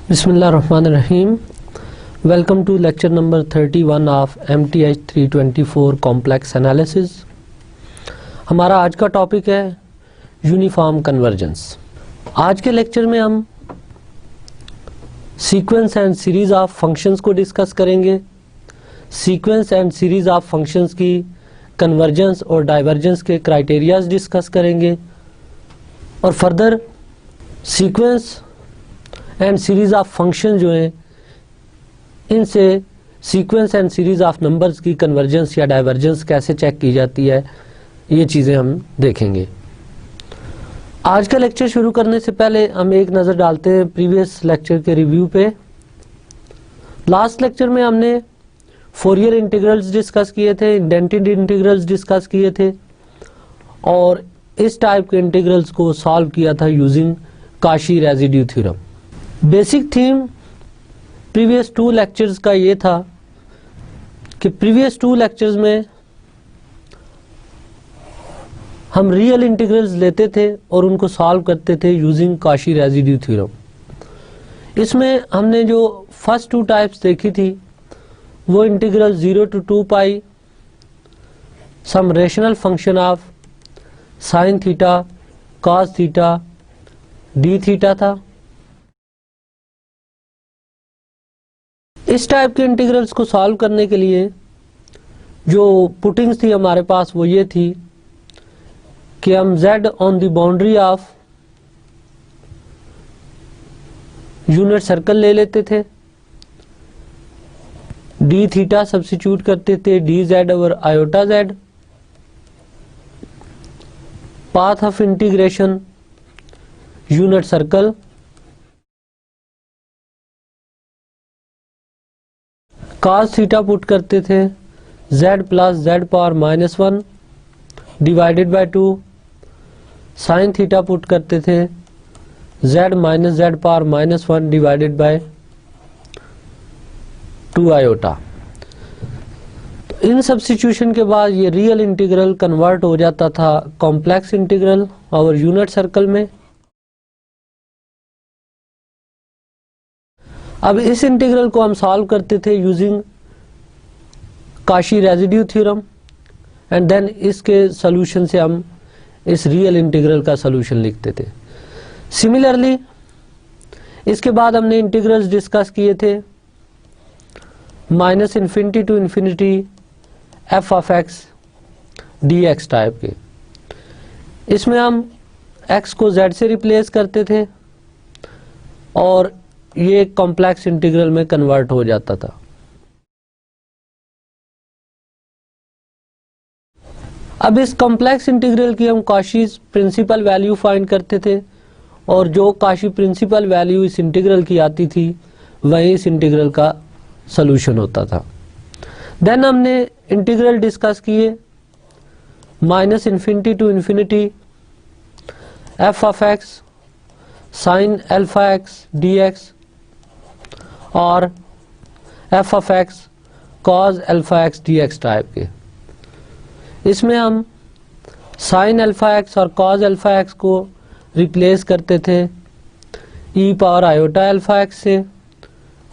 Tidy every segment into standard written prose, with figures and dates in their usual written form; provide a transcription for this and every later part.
Bismillahirrahmanirrahim. Welcome to lecture number 31 of MTH 324 complex analysis. हमारा आज का टॉपिक है यूनिफॉर्म कन्वर्जेंस। आज के लेक्चर में हम sequence and series of functions को डिस्कस करेंगे। Sequence and series of functions की कन्वर्जेंस और डाइवर्जेंस के क्राइटेरियाज डिस्कस करेंगे और further sequence and series of function जो हैं इनसे sequence and series of numbers की कन्वर्जेंस या डाइवर्जेंस कैसे चेक की जाती है, ये चीज़ें हम देखेंगे। आज का लेक्चर शुरू करने से पहले हम एक नज़र डालते हैं प्रीवियस लेक्चर के रिव्यू पे। लास्ट लेक्चर में हमने फोरियर इंटीग्रल्स डिस्कस किए थे, इंडेंटेड इंटीग्रल्स डिस्कस किए थे और इस टाइप के इंटीग्रल्स को सॉल्व किया था using Cauchy residue theorem. Basic theme previous to lectures का ये था कि प्रीवियस टू लेक्चर्स में हम रियल इंटीग्रल्स लेते थे और उनको सॉल्व करते थे यूजिंग काशी रेजिड्यू थ्योरम। इसमें हमने जो फर्स्ट टू टाइप्स देखी थी वो integral 0 to 2 pi some rational function of sine theta cos theta d theta था। इस टाइप के इंटीग्रल्स को सॉल्व करने के लिए जो पुटिंग्स थी हमारे पास वो ये थी कि हम z on the boundary of unit circle ले लेते थे, डी थीटा सब्स्टिट्यूट करते थे D Z over iota Z, path of integration unit circle, cos theta put करते थे z plus z power -1 divided by 2, sine theta put करते थे z minus z power -1 divided by 2 iota. In substitution के बाद ये real integral convert हो जाता था कॉम्प्लेक्स इंटीग्रल और यूनिट सर्कल में। अब इस इंटीग्रल को हम सॉल्व करते थे using Cauchy residue theorem and then इसके सॉल्यूशन से हम इस रियल इंटीग्रल का सॉल्यूशन लिखते थे। सिमिलरली इसके बाद हमने इंटीग्रल्स डिस्कस किए थे minus infinity to infinity F of x D x type के। इसमें हम एक्स को जेड से रिप्लेस करते थे और ये कॉम्प्लेक्स इंटीग्रल में कन्वर्ट हो जाता था। अब इस कॉम्प्लेक्स इंटीग्रल की हम काशी प्रिंसिपल वैल्यू फाइंड करते थे और जो काशी प्रिंसिपल वैल्यू इस इंटीग्रल की आती थी वही इस इंटीग्रल का सॉल्यूशन होता था। देन हमने इंटीग्रल डिस्कस किए minus infinity to infinity F of X sine alpha X D X और F of X cos alpha X D x type के। इसमें हम साइन अल्फा एक्स और कॉज अल्फा एक्स को रिप्लेस करते थे E power iota alpha X से,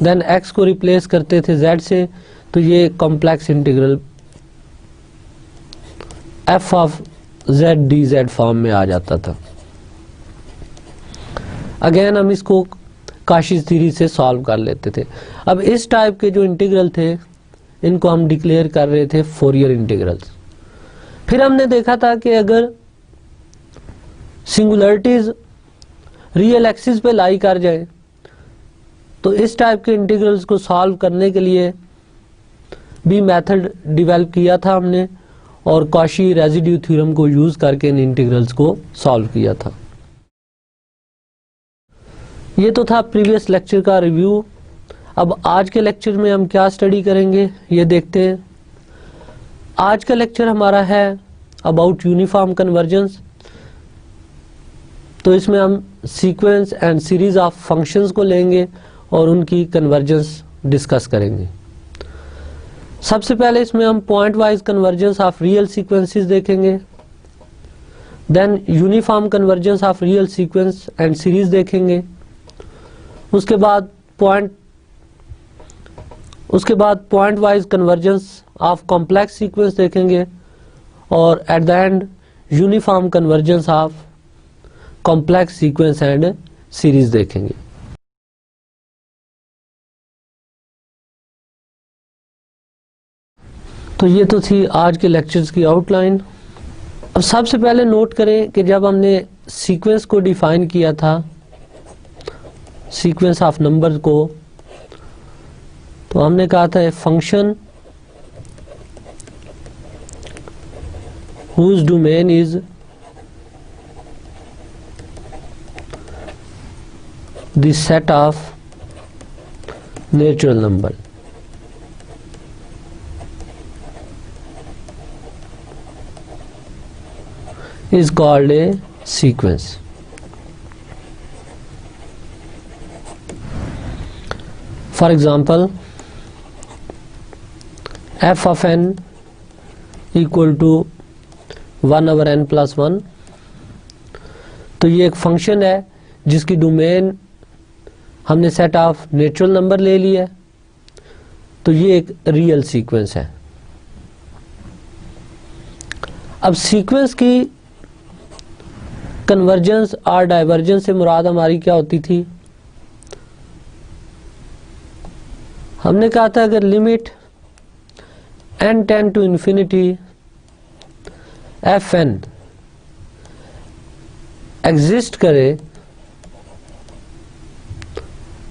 then X को रिप्लेस करते थे जेड से, तो ये complex integral F of Z D Z form में आ जाता था। अगेन हम इसको काशी सीरीज से सॉल्व कर लेते थे। अब इस टाइप के जो इंटीग्रल थे इनको हम डिक्लेयर कर रहे थे फोरियर इंटीग्रल्स। फिर हमने देखा था कि अगर सिंगुलरिटीज रियल एक्सिस पे लाई कर जाए तो इस टाइप के इंटीग्रल्स को सॉल्व करने के लिए भी मेथड डेवलप किया था हमने और काशी रेजिड्यू थ्योरम को यूज करके इन इंटीग्रल्स को सॉल्व किया था। ये तो था प्रीवियस लेक्चर का रिव्यू। अब आज के लेक्चर में हम क्या स्टडी करेंगे ये देखते हैं। आज का लेक्चर हमारा है अबाउट यूनिफॉर्म कन्वर्जेंस। तो इसमें हम sequence and series of functions को लेंगे और उनकी कन्वर्जेंस डिस्कस करेंगे। सबसे पहले इसमें हम point wise convergence of real sequences देखेंगे, then uniform convergence of real sequence and series देखेंगे, उसके बाद उसके बाद point wise convergence of complex sequence देखेंगे और at the end uniform convergence of complex sequence and series देखेंगे। तो ये तो थी आज के लेक्चर्स की आउटलाइन। अब सबसे पहले नोट करें कि जब हमने सीक्वेंस को डिफाइन किया था, सीक्वेंस ऑफ नंबर्स को, तो हमने कहा था a function whose domain is the set of natural number is called a sequence. For example, f of n equal to 1 over n plus 1, तो ये एक फंक्शन है जिसकी डोमेन हमने सेट ऑफ नेचुरल नंबर ले लिया, तो ये एक रियल सीक्वेंस है। अब सीक्वेंस की कन्वर्जेंस और डाइवर्जेंस से मुराद हमारी क्या होती थी? हमने कहा था अगर limit n tend to infinity f n exist करे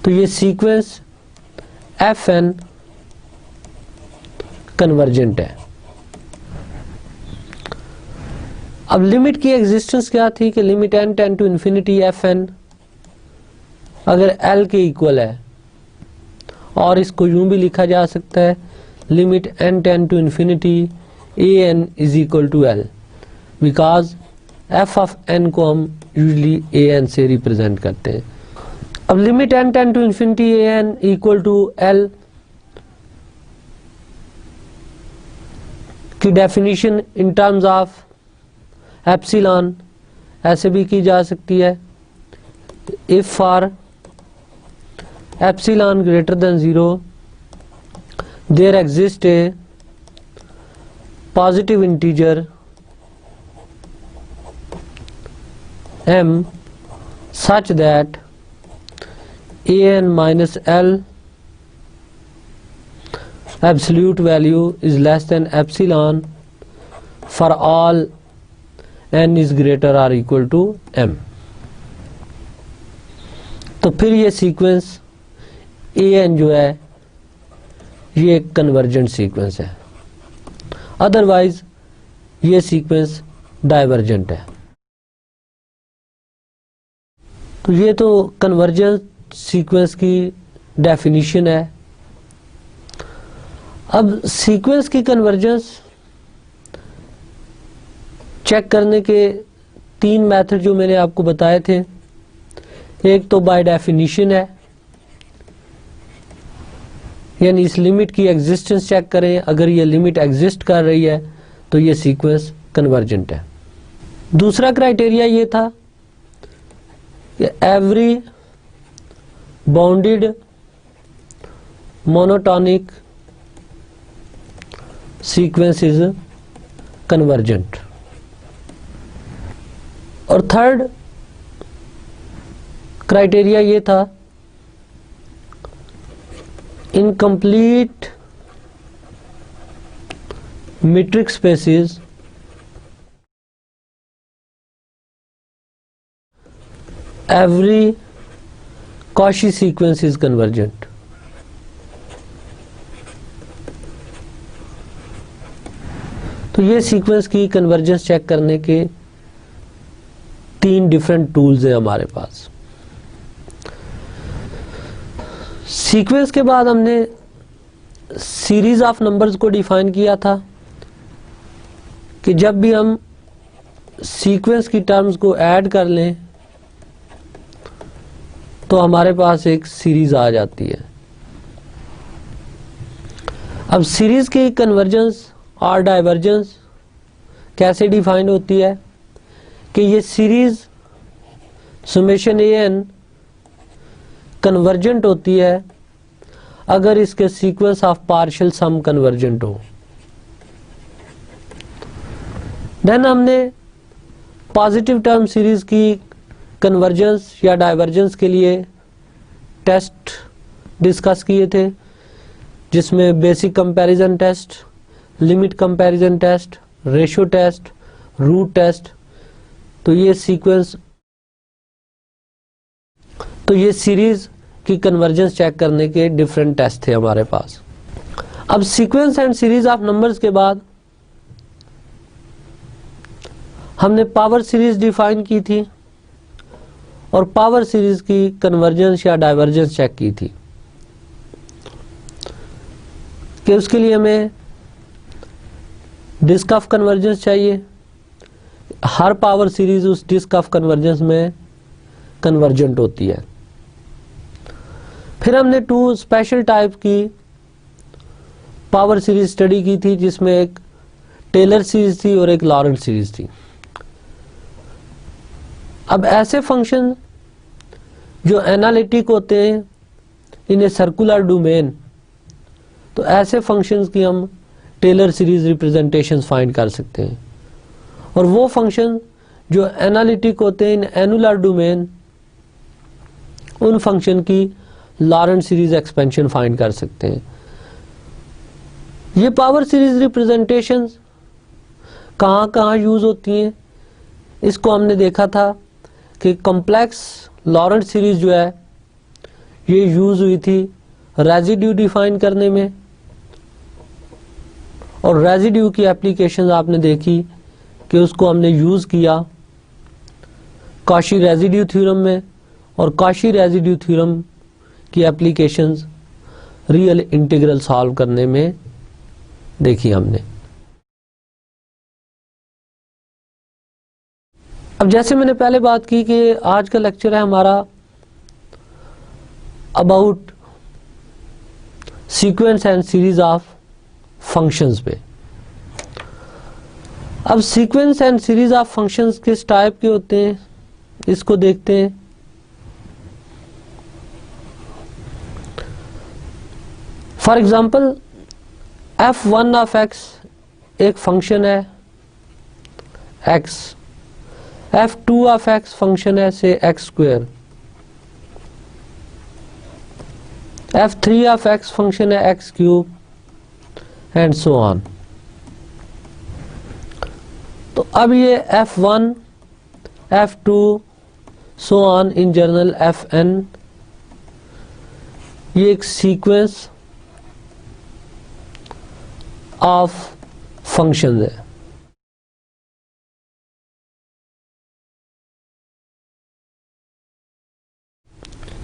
तो ये सीक्वेंस एफ एन कन्वर्जेंट है। अब लिमिट की एग्जिस्टेंस क्या थी कि limit n tend to infinity f n अगर l के इक्वल है, और इसको यूं भी लिखा जा सकता है limit n tend to infinity a n is equal to l, because f of n को हम यूजली ए एन से रिप्रेजेंट करते हैं। अब limit n tend to infinity a n equal to l की definition in terms of epsilon ऐसे भी की जा सकती है, if for epsilon greater than 0 there exist a positive integer m such that an minus l absolute value is less than epsilon for all n is greater or equal to m। तो फिर ये sequence an जो है ये एक convergent sequence है, otherwise ये sequence divergent है। तो ये तो कन्वर्जेंट सीक्वेंस की डेफिनेशन है। अब सीक्वेंस की कन्वर्जेंस चेक करने के 3 मेथड जो मैंने आपको बताए थे, एक तो बाय डेफिनेशन है, यानी इस लिमिट की एग्जिस्टेंस चेक करें, अगर ये लिमिट एग्जिस्ट कर रही है तो ये सीक्वेंस कन्वर्जेंट है। दूसरा क्राइटेरिया ये था कि every bounded monotonic sequence is convergent. और थर्ड क्राइटेरिया ये था incomplete metric spaces every Cauchy sequence is convergent। तो ये सीक्वेंस की कन्वर्जेंस चेक करने के 3 डिफरेंट टूल्स हैं हमारे पास। सीक्वेंस के बाद हमने सीरीज ऑफ नंबर्स को डिफाइन किया था कि जब भी हम सीक्वेंस की टर्म्स को ऐड कर लें तो हमारे पास एक सीरीज आ जाती है। अब सीरीज की कन्वर्जेंस और डाइवर्जेंस कैसे डिफाइन होती है कि ये series summation a n convergent होती है अगर इसके sequence of partial sum convergent हो। देन हमने पॉजिटिव टर्म सीरीज की कन्वर्जेंस या डाइवर्जेंस के लिए टेस्ट डिस्कस किए थे, जिसमें basic comparison test, limit comparison test, ratio test, root test. तो ये सीरीज की कन्वर्जेंस चेक करने के डिफरेंट टेस्ट थे हमारे पास। अब sequence and series of numbers के बाद हमने पावर सीरीज डिफाइन की थी और पावर सीरीज की कन्वर्जेंस या डाइवर्जेंस चेक की थी कि उसके लिए हमें डिस्क ऑफ कन्वर्जेंस चाहिए, हर पावर सीरीज उस डिस्क ऑफ कन्वर्जेंस में कन्वर्जेंट होती है। फिर हमने 2 स्पेशल टाइप की पावर सीरीज स्टडी की थी, जिसमें एक टेलर सीरीज थी और एक लॉरेंट सीरीज थी। अब ऐसे फंक्शन जो एनालिटिक होते हैं इन ए सर्कुलर डोमेन, तो ऐसे फंक्शंस की हम टेलर सीरीज रिप्रेजेंटेशंस फाइंड कर सकते हैं। और वो फंक्शन जो एनालिटिक होते हैं इन एनुलर डोमेन, उन फंक्शन की लॉरेंट सीरीज एक्सपेंशन फाइंड कर सकते हैं। ये पावर सीरीज रिप्रेजेंटेशंस कहाँ कहाँ यूज होती हैं, इसको हमने देखा था कि कॉम्प्लेक्स लॉरेंट सीरीज जो है ये यूज हुई थी रेजिड्यू डिफाइन करने में, और रेजिड्यू की एप्लीकेशन आपने देखी कि उसको हमने यूज किया कॉशी रेजिड्यू थ्योरम में, और कॉशी रेजिड्यू थ्योरम की एप्लीकेशंस रियल इंटीग्रल सॉल्व करने में देखी हमने। अब जैसे मैंने पहले बात की कि आज का लेक्चर है हमारा about sequence and series of functions पे। अब sequence and series of functions किस टाइप के होते हैं इसको देखते हैं। For example f1 of x एक फंक्शन है x, f2 of x function है से x square, f3 of x function है x cube and so on. तो अब ये f1, f2 so on in general fn ये एक सीक्वेंस ऑफ फंक्शन है।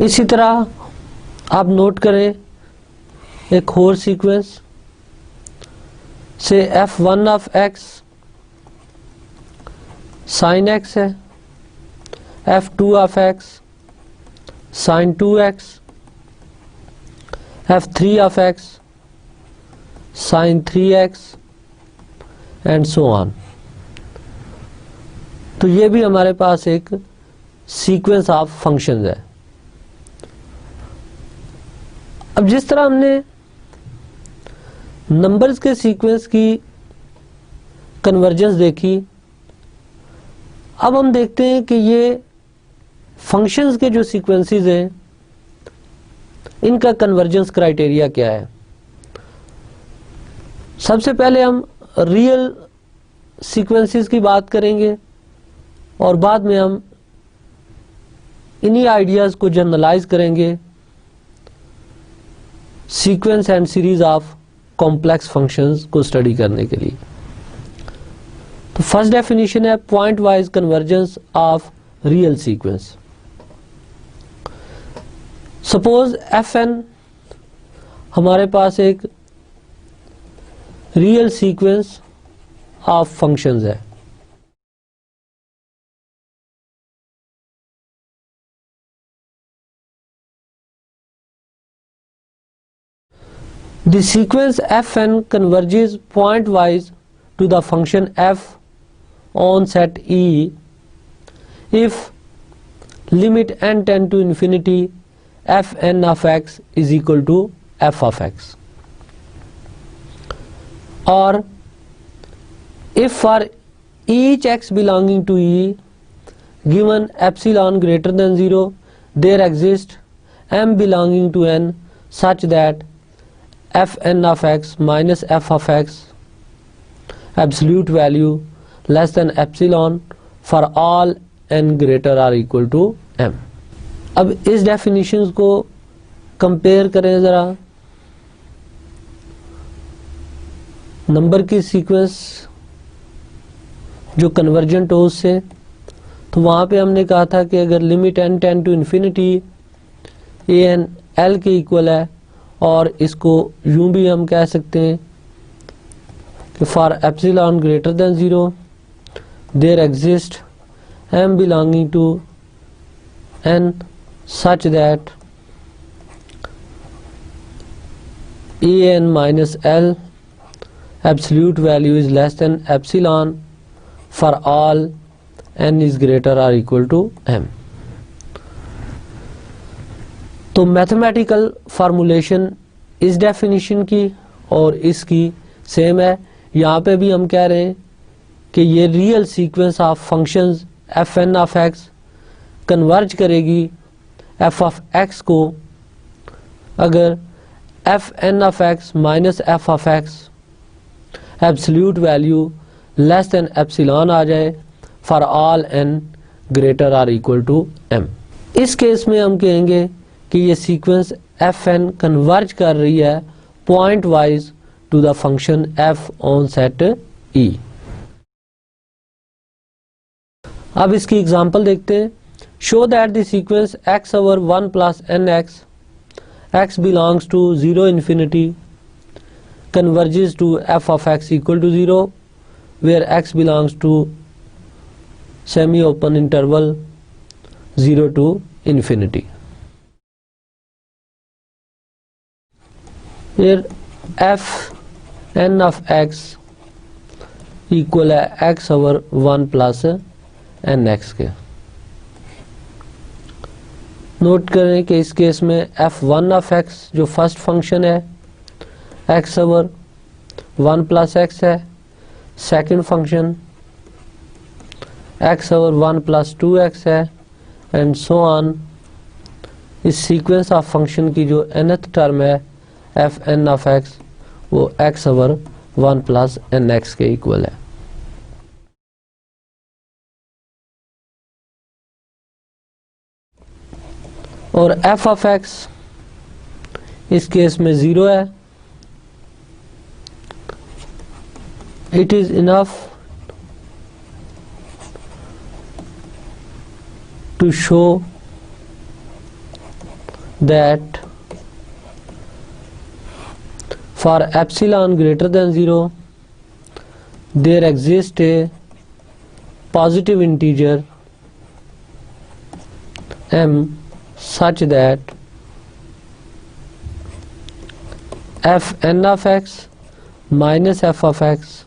इसी तरह आप नोट करें एक और सीक्वेंस से f1 of x sign x है, f2 of x sine 2x, f3 of x sine 3x and so on. तो ये भी हमारे पास एक सीक्वेंस ऑफ फंक्शंस है। अब जिस तरह हमने नंबर्स के सीक्वेंस की कन्वर्जेंस देखी, अब हम देखते हैं कि ये फंक्शंस के जो सीक्वेंसेस हैं इनका कन्वर्जेंस क्राइटेरिया क्या है। सबसे पहले हम रियल सीक्वेंसेस की बात करेंगे और बाद में हम इन्हीं आइडियाज़ को जनरलाइज करेंगे sequence and series of complex functions को स्टडी करने के लिए। तो फर्स्ट डेफिनेशन है point wise convergence of real sequence. Suppose fn हमारे पास एक रियल सीक्वेंस ऑफ फंक्शंस है। The sequence fn converges point-wise to the function f on set E if limit n tend to infinity f n of x is equal to f of x, और if for each x belonging to E given epsilon greater than 0 there exist m belonging to n such that fn of x minus f of x absolute value less than epsilon for all n greater or equal to m। अब इस definitions को compare करें ज़रा number की sequence जो convergent हो उससे, तो वहाँ पे हमने कहा था कि अगर limit n tend to infinity a n l के इक्वल है, और इसको यूं भी हम कह सकते हैं कि for epsilon greater than 0 there exist m belonging to n such that a n minus l absolute value is less than epsilon for all n is greater और इक्वल टू एम। तो मैथमेटिकल फार्मूलेशन इस definition की और इसकी same है। यहाँ पे भी हम कह रहे हैं कि ये real sequence of functions f n of x converge करेगी एफ ऑफ एक्स को अगर f n of x minus f of x absolute value less than epsilon आ जाए फॉर ऑल एन ग्रेटर और इक्वल टू एम। इस case में हम कहेंगे कि ये सीक्वेंस एफ एन कन्वर्ज कर रही है point wise to the function f on set e. अब इसकी एग्जांपल देखते हैं। Show that the sequence x over 1 plus n x belongs to 0 infinity converges to f of x equal to 0 where x belongs to semi open interval 0 to infinity। Here f n of x equal है x over 1 plus n x के। Note करें कि इस case में f1 of x जो first function है x over 1 plus x है, second function x over 1 plus 2x है, एंड सो ऑन। इस सीक्वेंस ऑफ फंक्शन की जो nth टर्म है एफ एन ऑफ एक्स वो x over 1 plus n x के इक्वल है। और f ऑफ x इस केस में 0 है। It is enough to show that for epsilon greater than 0 there exists a positive integer m such that f n of x minus f of x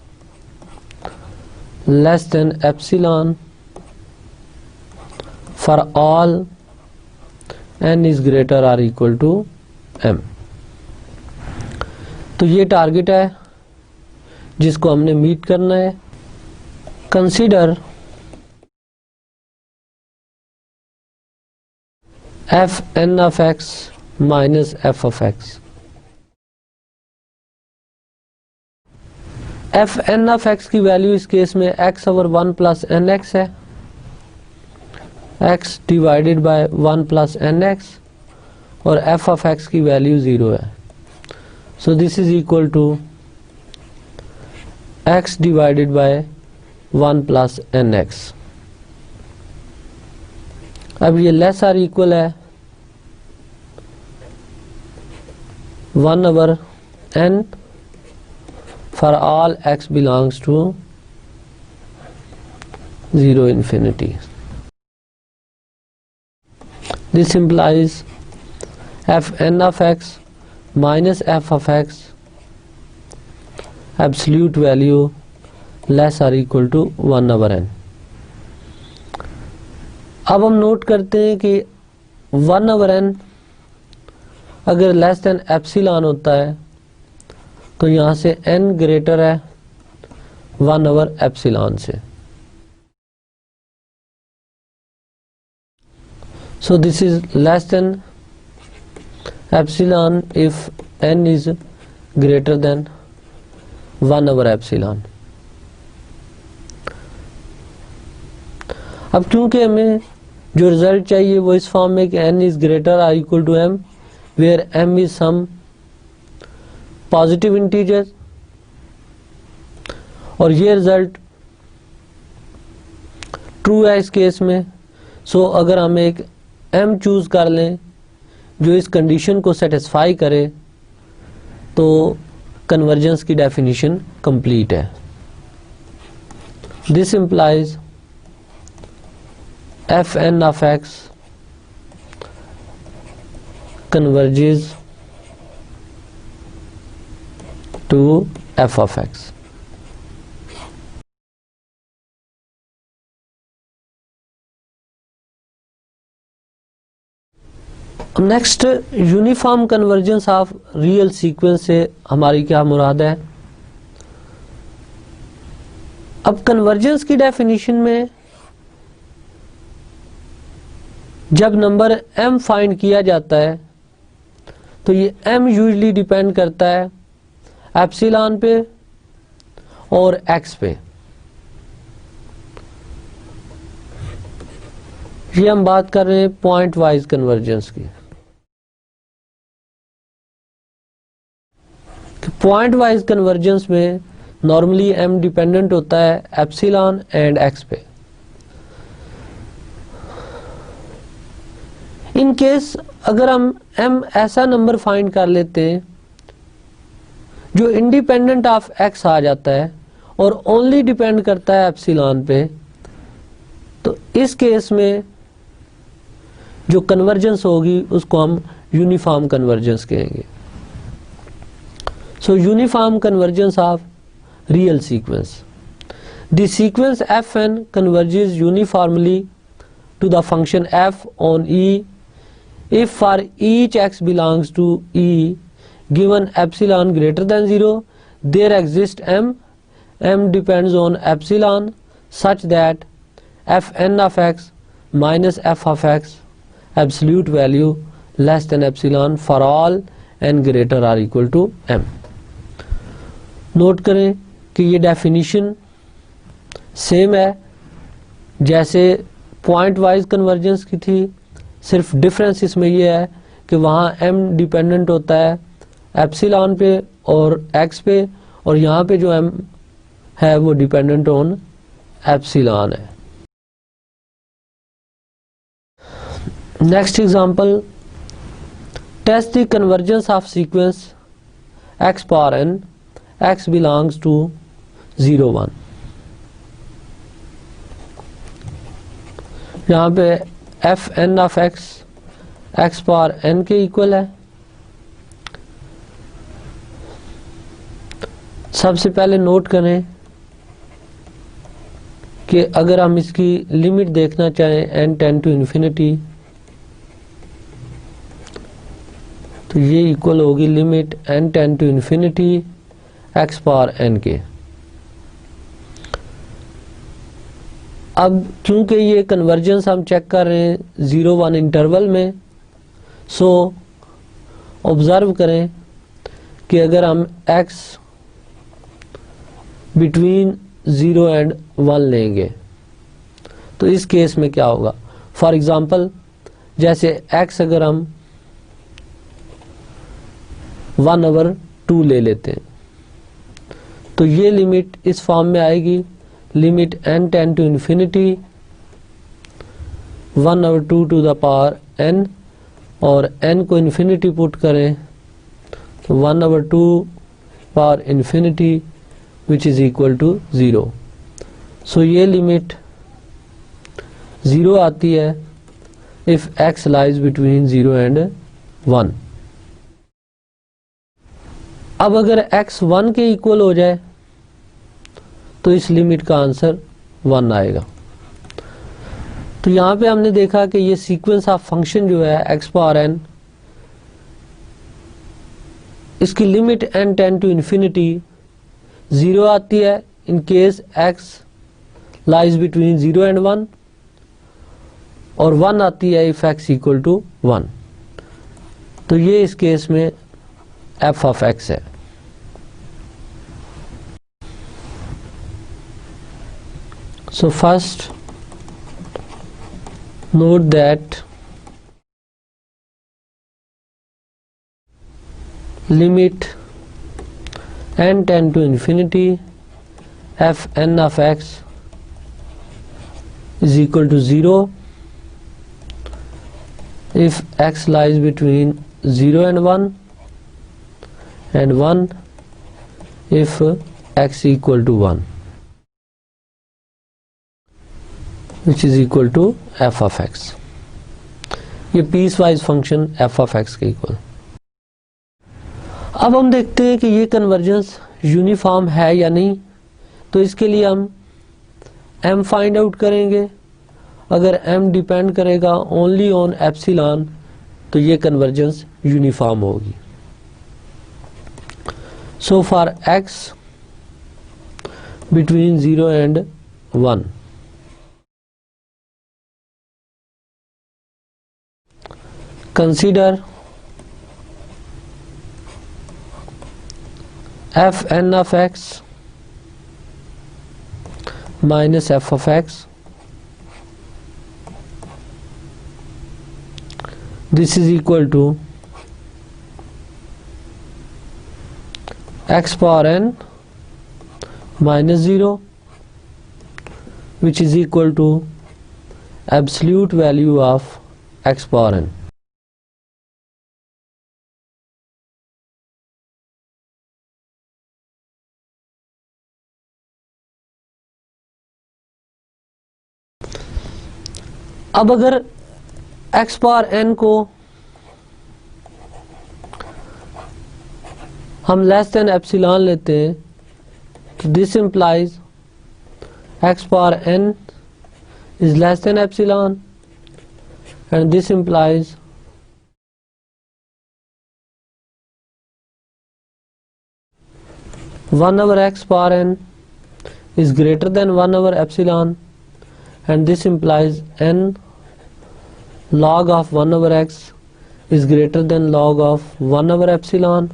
less than epsilon for all n is greater or equal to m। तो ये target है जिसको हमने meet करना है। Consider f n of x minus f of x. F n of x की value इस case में x over 1 plus n x है, x divided by 1 plus n x, और एफ ऑफ एक्स की वैल्यू 0 है। So this is equal to x divided by 1 plus nx। अब ये less or equal है 1 over n for all x belongs to 0 infinity। This implies f n of x minus f of x absolute value less or equal to 1 over n। अब हम note करते हैं कि 1 over n अगर less than epsilon होता है तो यहाँ से n ग्रेटर है 1/एप्सिलॉन से। So this is less than epsilon if n is greater than 1/एप्सिलॉन। अब क्योंकि हमें जो रिजल्ट चाहिए वो इस फॉर्म में कि n is greater or equal to m where m is some positive integer, और ये रिजल्ट ट्रू है इस केस में। सो अगर हम एक m चूज कर लें जो इस कंडीशन को सेटिस्फाई करे तो कन्वर्जेंस की डेफिनेशन कंप्लीट है। This implies fn of x converges to f of x। Next, uniform convergence of real sequence से हमारी क्या मुराद है। अब कन्वर्जेंस की डेफिनेशन में जब नंबर m फाइंड किया जाता है तो ये m यूजली डिपेंड करता है एप्सिलॉन पे और x पे। ये हम बात कर रहे हैं पॉइंट वाइज कन्वर्जेंस की। पॉइंट वाइज कन्वर्जेंस में नॉर्मली m डिपेंडेंट होता है एप्सिलॉन एंड x पे। इन केस अगर हम m ऐसा नंबर फाइंड कर लेते हैं जो इंडिपेंडेंट ऑफ x आ जाता है और ओनली डिपेंड करता है एप्सिलॉन पे, तो इस केस में जो कन्वर्जेंस होगी उसको हम यूनिफॉर्म कन्वर्जेंस कहेंगे। सो uniform convergence of real sequence, the sequence fn converges uniformly to the function f on E if for each x belongs to E given epsilon greater than 0 there exists m depends on epsilon such that fn of x minus f of x absolute value less than epsilon for all n greater or equal to m। Note करें कि ये definition same है जैसे point wise convergence की थी, सिर्फ difference इसमें यह है कि वहाँ m डिपेंडेंट होता है एप्सिलॉन पे और x पे, और यहाँ पे जो m है वो डिपेंडेंट ऑन एप्सिलॉन है। Next example, test the convergence of sequence x power n x belongs to 0 1। यहाँ पे fn of x x power n के इक्वल है। सबसे पहले नोट करें कि अगर हम इसकी लिमिट देखना चाहें n टेंड टू इन्फिनिटी तो ये इक्वल होगी limit n tend to infinity x power n के। अब क्योंकि ये कन्वर्जेंस हम चेक कर रहे हैं 0 1 इंटरवल में, सो ऑब्जर्व करें कि अगर हम x बिटवीन 0 एंड 1 लेंगे तो इस केस में क्या होगा। फॉर एग्जांपल जैसे x अगर हम 1/2 ले लेते हैं तो ये लिमिट इस फॉर्म में आएगी, limit n tend to infinity 1/2 to the power n, और n को इन्फिनिटी पुट करें तो 1/2 power infinity which is equal to 0। So ये लिमिट 0 आती है if x lies between 0 and 1। अब अगर x 1 के इक्वल हो जाए तो इस लिमिट का आंसर 1 आएगा। तो यहाँ पे हमने देखा कि ये सीक्वेंस ऑफ फंक्शन जो है x पावर n इसकी limit n tend to infinity 0 आती है in case x lies between 0 and 1, और 1 आती है इफ x इक्वल टू 1। तो ये इस केस में f ऑफ x है। So first note that limit n tend to infinity f n of x is equal to 0 if x lies between 0 and 1, and 1 if x equal to 1, which is equal to f of x। ये piece wise function f of x के equal. अब हम देखते हैं कि ये convergence uniform है या नहीं। तो इसके लिए हम m फाइंड आउट करेंगे। अगर m डिपेंड करेगा ओनली ऑन एप्सिलॉन तो ये कन्वर्जेंस यूनिफॉर्म होगी। So for x between 0 and 1, consider f n of x minus f of x. This is equal to x power n minus 0, which is equal to absolute value of x power n. अब अगर x power n को हम less than epsilon लेते हैं तो this implies x power n is less than epsilon, and this implies one over x power n is greater than 1 over epsilon, and this implies n log of 1 over x is greater than log of 1 over epsilon,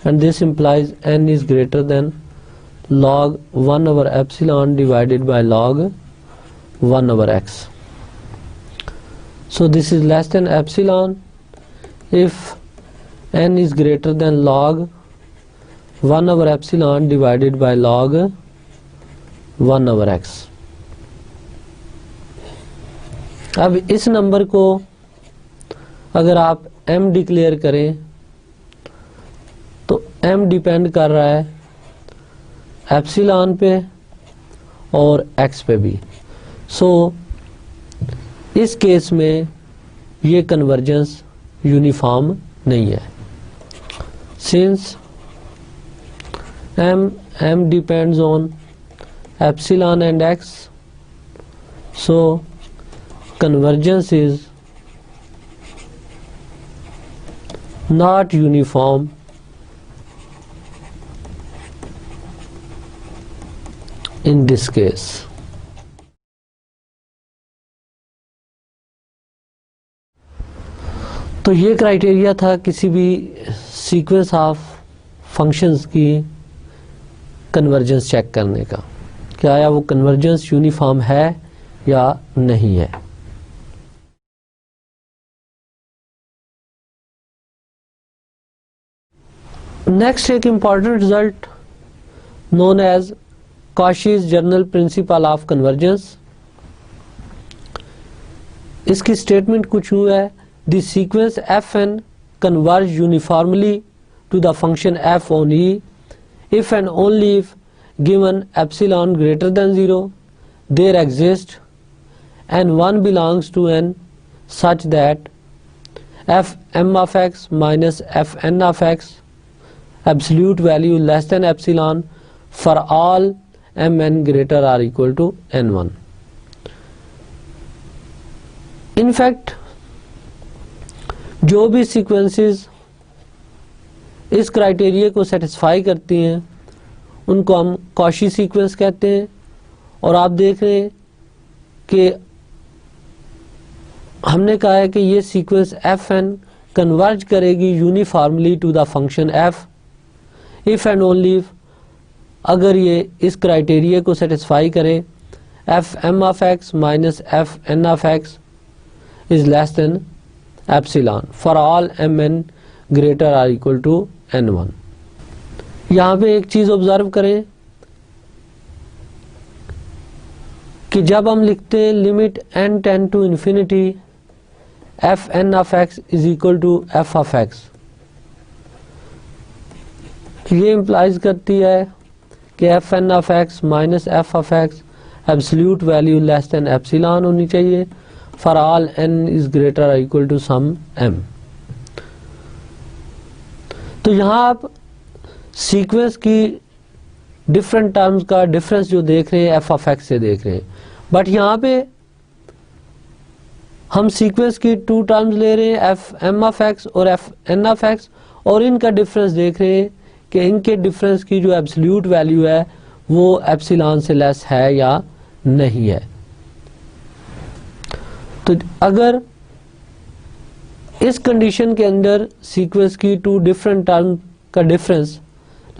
and this implies n is greater than log 1 over epsilon divided by log 1 over x. So this is less than epsilon if n is greater than log 1 over epsilon divided by log 1 over x. अब इस number को अगर आप m declare करें तो m depend कर रहा है एप्सिलॉन पे और x पे भी। सो इस केस में ये कन्वर्जेंस यूनिफॉर्म नहीं है। Since m depends on epsilon and x, so convergence is not uniform in this case। तो ये क्राइटेरिया था किसी भी सीक्वेंस ऑफ फंक्शंस की कन्वर्जेंस चेक करने का कि आया वो कन्वर्जेंस यूनिफॉर्म है या नहीं है। नेक्स्ट एक important result known as Cauchy's general principle of convergence. इसकी स्टेटमेंट कुछ यूं है, the sequence f n converge uniformly to the function f on e if and only if given epsilon greater than 0 there exist and one belongs to n such that f m of x minus f n of x absolute value less than epsilon for all mn greater or equal to n1। in fact जो भी sequences इस criteria को satisfy करती हैं उनको हम Cauchy sequence कहते हैं। और आप देख रहे हैं कि हमने कहा है कि ये सीक्वेंस एफ एन कन्वर्ज करेगी uniformly to the function f if and only if, अगर ये इस क्राइटेरिया को सेटिस्फाई करे f m of x minus f n of x is less than epsilon for all m n greater or equal to n one. यहाँ पे एक चीज observe करें कि जब हम लिखते हैं limit n tend to infinity f n of x is equal to f of x, ये इम्प्लाइज करती है कि f n of x minus f of x absolute value less than epsilon होनी चाहिए for all n is greater equal to some m. तो यहाँ आप sequence की डिफरेंट टर्म्स का डिफरेंस जो देख रहे हैं एफ ऑफ एक्स से देख रहे हैं, बट यहाँ पे हम सीक्वेंस की टू टर्म्स ले रहे हैं एफ एम ऑफ एक्स और एफ एन ऑफ एक्स, और इनका डिफरेंस देख रहे हैं कि इनके डिफरेंस की जो एब्सोल्यूट वैल्यू है वो एप्सिलॉन से लेस है या नहीं है। तो अगर इस कंडीशन के अंदर सीक्वेंस की टू डिफरेंट टर्म का डिफरेंस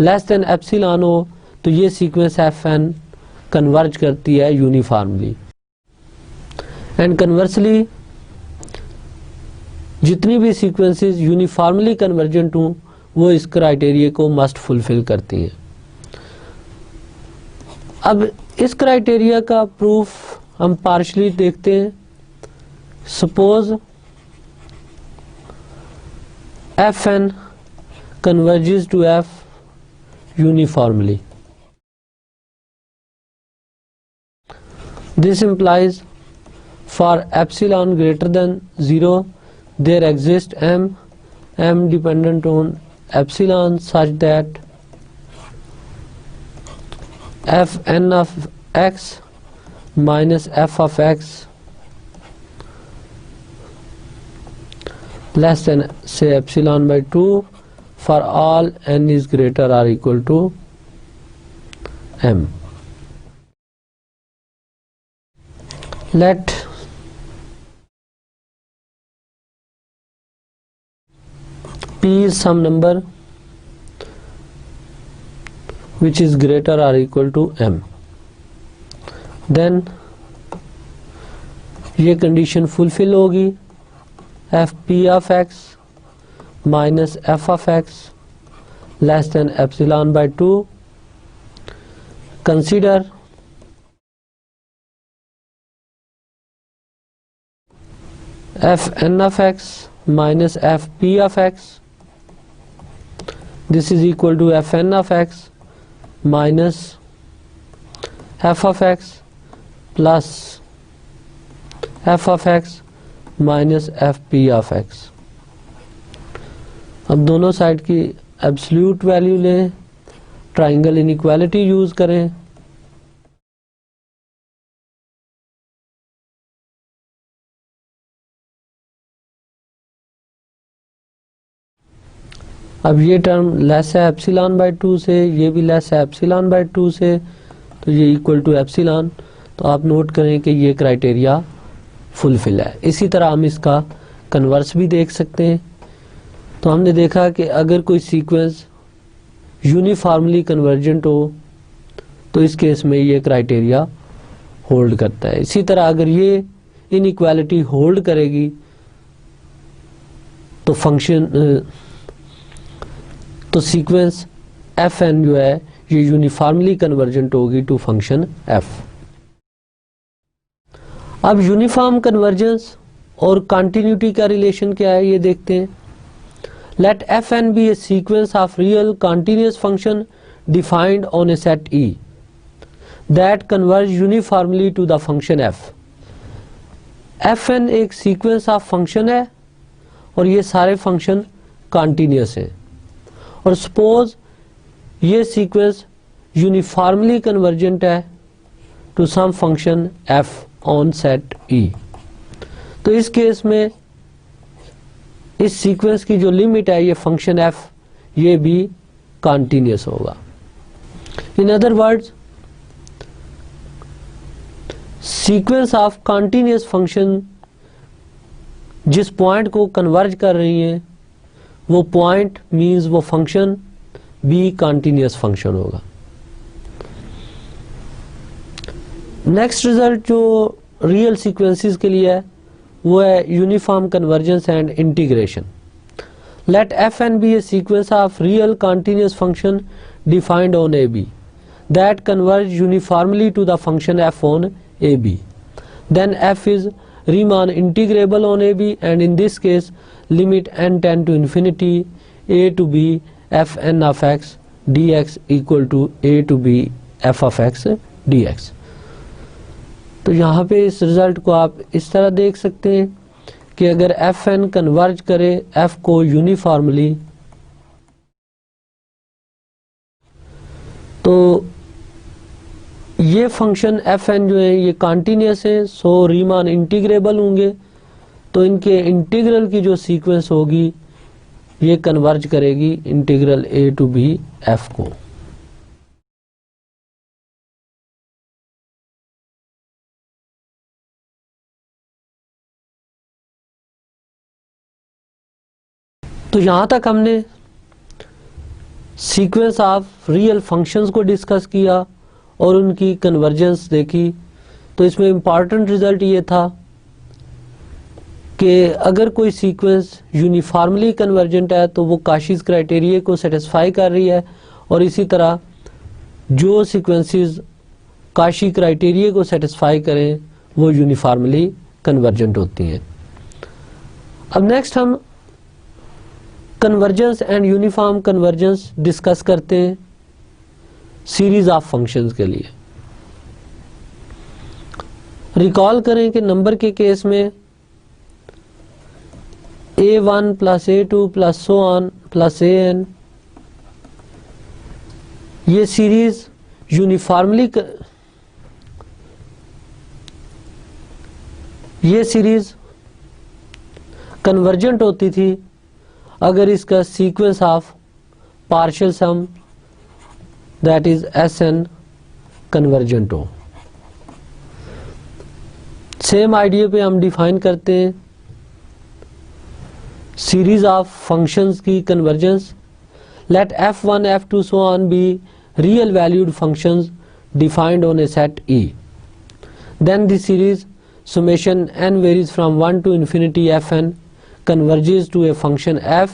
लेस देन एप्सिलॉन हो तो ये सीक्वेंस एफ एन कन्वर्ज करती है यूनिफॉर्मली। एंड कन्वर्सली जितनी भी सीक्वेंसेस यूनिफॉर्मली कन्वर्जेंट हों वो इस क्राइटेरिया को मस्ट फुलफिल करती हैं। अब इस क्राइटेरिया का प्रूफ हम पार्शली देखते हैं। Suppose f n converges to f uniformly. This implies for epsilon greater than 0 there exists m dependent on epsilon such that f n of x minus f of x less than say epsilon by 2 for all n is greater or equal to m. Let p is some number which is greater or equal to m. Then ये condition fulfil होगी F P of x minus f of x less than epsilon by 2. Consider f n of x minus f p of x. This is equal to f n of x minus f of x plus f of x minus f p of x. अब दोनों side की absolute value लें, triangle inequality use करें। अब ये term less है epsilon bye 2 से, ये भी लेस है एप्सिलॉन बाय 2 से, तो ये इक्वल टू एप्सिलॉन। तो आप नोट करें कि ये क्राइटेरिया फुलफिल है। इसी तरह हम इसका कन्वर्स भी देख सकते हैं। तो हमने देखा कि अगर कोई सीक्वेंस यूनिफॉर्मली कन्वर्जेंट हो तो इस केस में ये क्राइटेरिया होल्ड करता है। इसी तरह अगर ये इनइक्वालिटी होल्ड करेगी तो फंक्शन तो सीक्वेंस एफ एन जो है ये यूनिफॉर्मली कन्वर्जेंट होगी टू फंक्शन एफ। अब यूनिफॉर्म कन्वर्जेंस और कंटिन्यूटी का रिलेशन क्या है ये देखते हैं। Let fn be a sequence of real continuous function defined on a set E that converge uniformly to the function f. fn एक सीक्वेंस ऑफ फंक्शन है और ये सारे फंक्शन कॉन्टिन्यूस हैं, और सपोज ये सीक्वेंस यूनिफॉर्मली कन्वर्जेंट है to some function f on set E। तो इस केस में इस सीक्वेंस की जो लिमिट है ये फंक्शन f ये भी कॉन्टिन्यूस होगा। In other words, sequence of continuous function जिस पॉइंट को कन्वर्ज कर रही है वो पॉइंट मींस वो फंक्शन भी कॉन्टिन्यूस फंक्शन होगा। नेक्स्ट रिजल्ट जो रियल सीक्वेंसेस के लिए है वो है uniform convergence and integration. Let f n be a sequence of real continuous function defined on a b that converge uniformly to the function f on AB. Then f is Riemann integrable on AB, and in this case limit n tend to infinity a to b f n of x dx equal to a to b f of x dx. तो यहाँ पे इस result को आप इस तरह देख सकते हैं कि अगर एफ एन कन्वर्ज करे एफ को यूनिफॉर्मली तो ये फंक्शन एफ एन जो है ये कॉन्टिन्यूस है, सो रीमान इंटीग्रेबल होंगे, तो इनके इंटीग्रल की जो सीक्वेंस होगी ये कन्वर्ज करेगी integral a to b f को। तो यहां तक हमने सीक्वेंस ऑफ रियल फंक्शंस को डिस्कस किया और उनकी कन्वर्जेंस देखी। तो इसमें इम्पॉर्टेंट रिजल्ट ये था कि अगर कोई सीक्वेंस यूनिफॉर्मली कन्वर्जेंट है तो वो काशीज क्राइटेरिया को सेटिस्फाई कर रही है, और इसी तरह जो सीक्वेंसेस काशी क्राइटेरिया को सेटिस्फाई करें वो यूनिफॉर्मली कन्वर्जेंट होती हैं। अब नेक्स्ट हम convergence and uniform convergence discuss करते हैं सीरीज ऑफ फंक्शंस के लिए। रिकॉल करें कि नंबर के केस में a1 plus a2 plus so on plus an ये सीरीज यूनिफॉर्मली ये सीरीज कन्वर्जेंट होती थी अगर इसका sequence of partial sum that is Sn convergent हो। सेम आइडिया पे हम डिफाइन करते हैं सीरीज ऑफ फंक्शंस की convergence. Let f1 f2 so on be real valued functions defined on a set E. Then the series summation n varies from 1 to infinity fn converges to a function f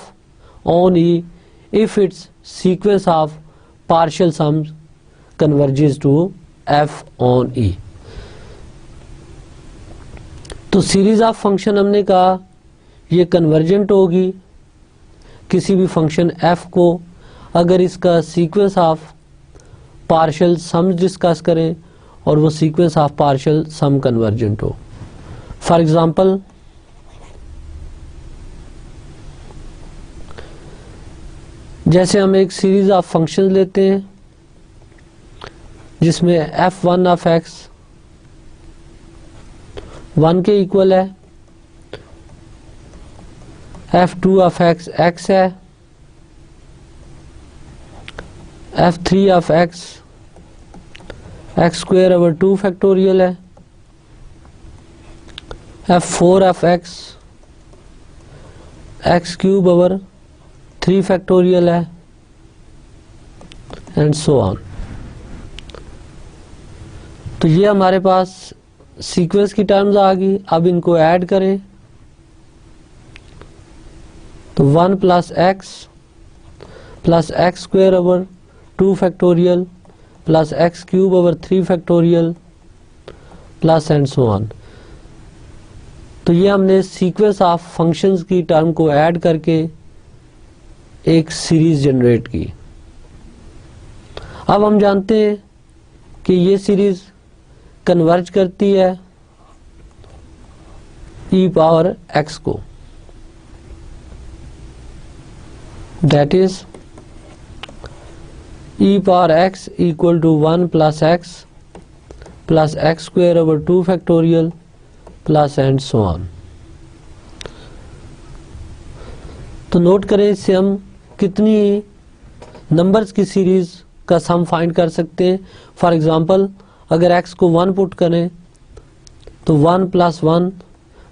on E if its sequence of partial sums converges to f on E. तो series of function हमने कहा ये convergent होगी किसी भी function f को अगर इसका sequence of partial sums discuss करें और वो sequence of partial sum convergent हो। फॉर एग्जांपल जैसे हम एक सीरीज ऑफ फंक्शंस लेते हैं जिसमें f1 ऑफ x 1 के इक्वल है, f2 ऑफ x x है, f3 of x x square over 2 factorial है, f4 of x x cube over 3 factorial है, एंड सो ऑन। तो ये हमारे पास सीक्वेंस की टर्म्स आ गई। अब इनको ऐड करें तो 1 plus x square over 2 factorial plus x cube over 3 factorial plus and so on. तो ये हमने सीक्वेंस ऑफ फंक्शंस की टर्म को ऐड करके एक सीरीज जनरेट की। अब हम जानते हैं कि ये सीरीज कन्वर्ज करती है e पावर x को, that is e power x equal to 1 plus x square over 2 factorial plus and so on. तो नोट करें इससे हम कितनी नंबर्स की सीरीज का सम फाइंड कर सकते हैं। फॉर एग्जांपल अगर x को 1 पुट करें तो 1 plus 1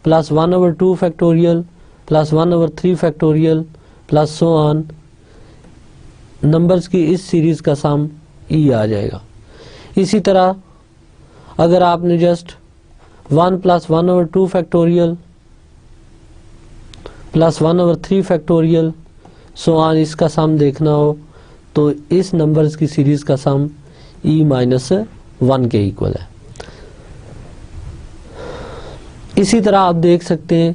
plus 1/2 factorial plus 1/3 factorial plus so on, numbers की इस सीरीज का सम e आ जाएगा। इसी तरह अगर आपने just 1 plus 1/2 factorial plus 1/3 factorial so on इसका सम देखना हो तो इस नंबर्स की सीरीज का सम e-1 के इक्वल है। इसी तरह आप देख सकते हैं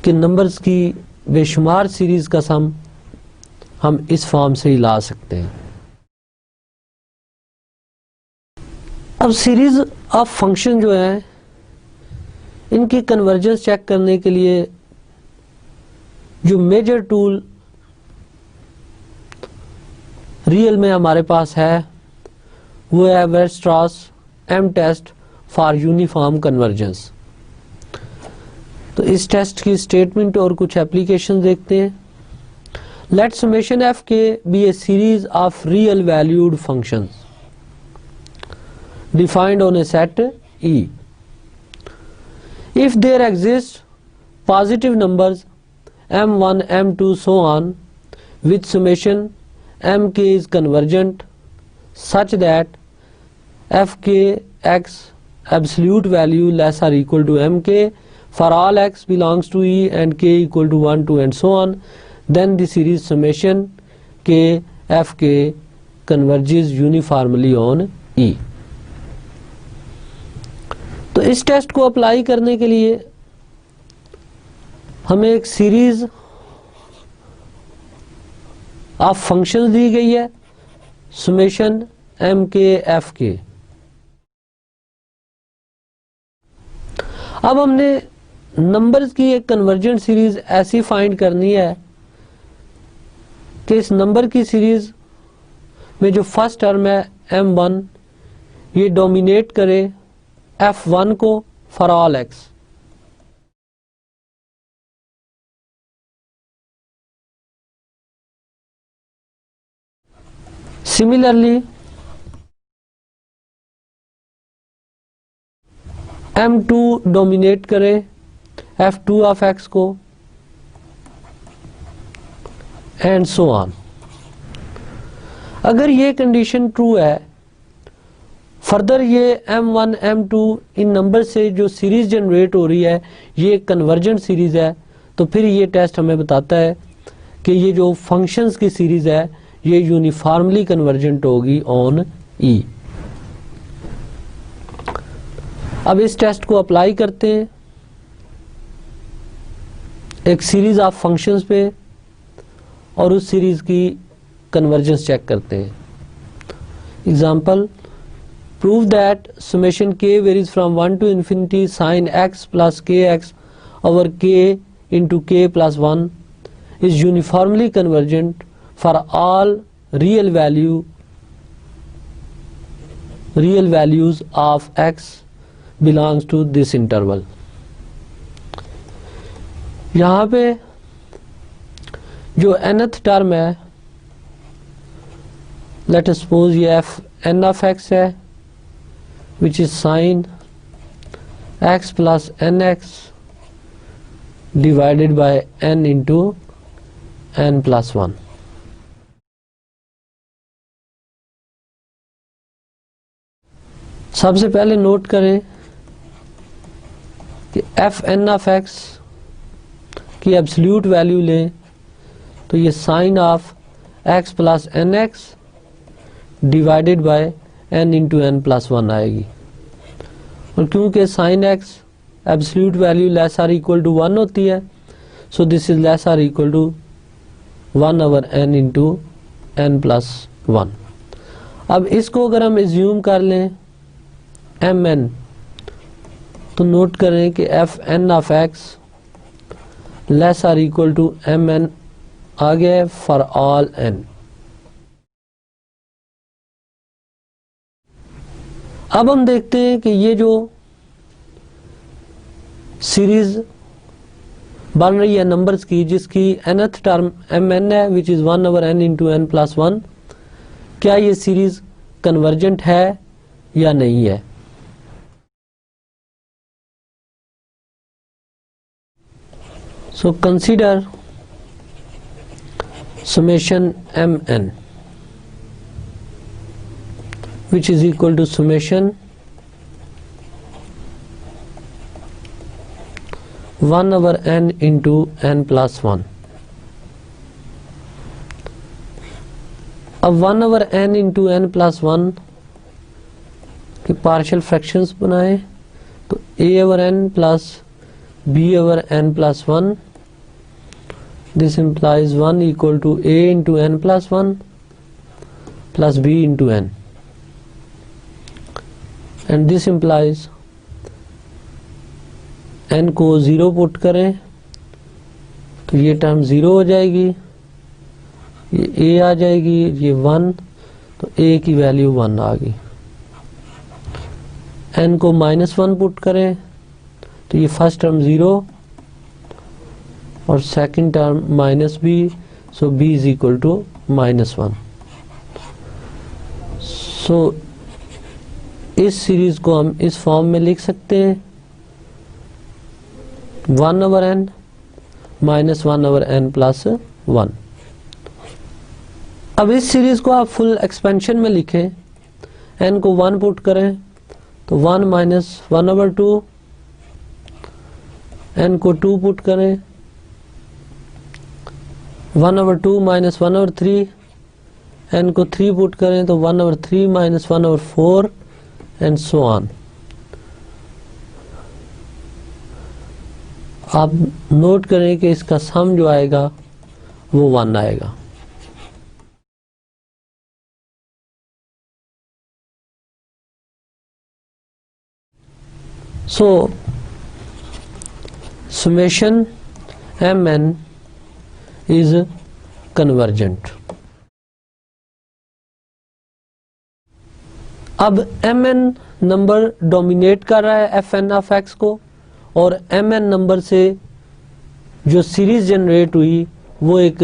कि नंबर्स की बेशुमार सीरीज का सम हम इस फॉर्म से ही ला सकते हैं। अब सीरीज ऑफ फंक्शन जो है इनकी कन्वर्जेंस चेक करने के लिए जो मेजर टूल रियल में हमारे पास है वो है Weierstrass M test for uniform convergence. तो इस टेस्ट की स्टेटमेंट और कुछ एप्लीकेशन देखते हैं। Let summation f k be a series of real valued functions defined on a set E. If there exist positive numbers m1, m2 so on with summation mk is convergent such that fk x absolute value less or equal to mk for all x belongs to E and k equal to 1, 2 and so on, then the series summation k fk converges uniformly on E. तो इस test को apply करने के लिए हमें एक series of functions दी गई है सुमेशन एम के एफ के। अब हमने नंबर्स की एक कन्वर्जेंट सीरीज ऐसी फाइंड करनी है कि इस नंबर की सीरीज में जो फर्स्ट टर्म है m1 ये डोमिनेट करे f1 को for all x। Similarly m2 dominate करे f2 ऑफ x को एंड सो ऑन। अगर ये कंडीशन ट्रू है फर्दर ये m1 m2 इन नंबर से जो सीरीज जनरेट हो रही है ये कन्वर्जेंट सीरीज है, तो फिर ये टेस्ट हमें बताता है कि ये जो फंक्शंस की सीरीज है ये यूनिफॉर्मली कन्वर्जेंट होगी ऑन E। अब इस टेस्ट को अप्लाई करते हैं एक सीरीज ऑफ फंक्शंस पे और उस सीरीज की कन्वर्जेंस चेक करते हैं। Example, prove that summation k varies from 1 to infinity sin x plus kx over k into k plus 1 is uniformly convergent for all real values of x belongs to this interval। यहाँ पे जो nth term है let us suppose ये f n of x है which is sin x plus nx divided by n into n plus 1। सबसे पहले note करें कि एफ एन ऑफ एक्स की एब्सोल्यूट वैल्यू लें तो ये sine of x plus n x divided by n into n plus 1 आएगी। और क्योंकि sine x absolute value less or equal to 1 होती है so this is less or equal to 1/n into n plus 1। अब इसको अगर हम assume कर लें mn तो नोट करें कि fn of x less or equal to mn आ गया फॉर ऑल n। अब हम देखते हैं कि ये जो सीरीज बन रही है नंबर्स की जिसकी nth टर्म mn है which is 1/n into n plus 1, क्या ये सीरीज कन्वर्जेंट है या नहीं है। So consider summation mn which is equal to summation 1/n into n plus 1। अब 1/n into n plus 1 की पार्शियल फ्रैक्शंस बनाए तो a/n plus b/n plus 1, this implies 1 equal to a into n plus 1 plus b into n, and this implies n को 0 put करें तो ये term 0 हो जाएगी, ये a आ जाएगी, ये 1 तो a की वैल्यू 1 आ गई। n को -1 पुट करें तो ये फर्स्ट टर्म 0 और second term -b, so b is equal to -1। So इस सीरीज को हम इस फॉर्म में लिख सकते हैं 1/n माइनस 1/n प्लस 1। अब इस सीरीज को आप फुल एक्सपेंशन में लिखें, n को 1 पुट करें तो 1 माइनस 1/2, n को 2 पुट करें 1/2 माइनस 1/3, n को 3 पुट करें तो 1/3 माइनस 1/4 एंड सो ऑन। आप नोट करें कि इसका सम जो आएगा वो 1 आएगा। सो summation mn is convergent। अब mn नंबर डोमिनेट कर रहा है fn ऑफ x को, और mn नंबर से जो सीरीज जनरेट हुई वो एक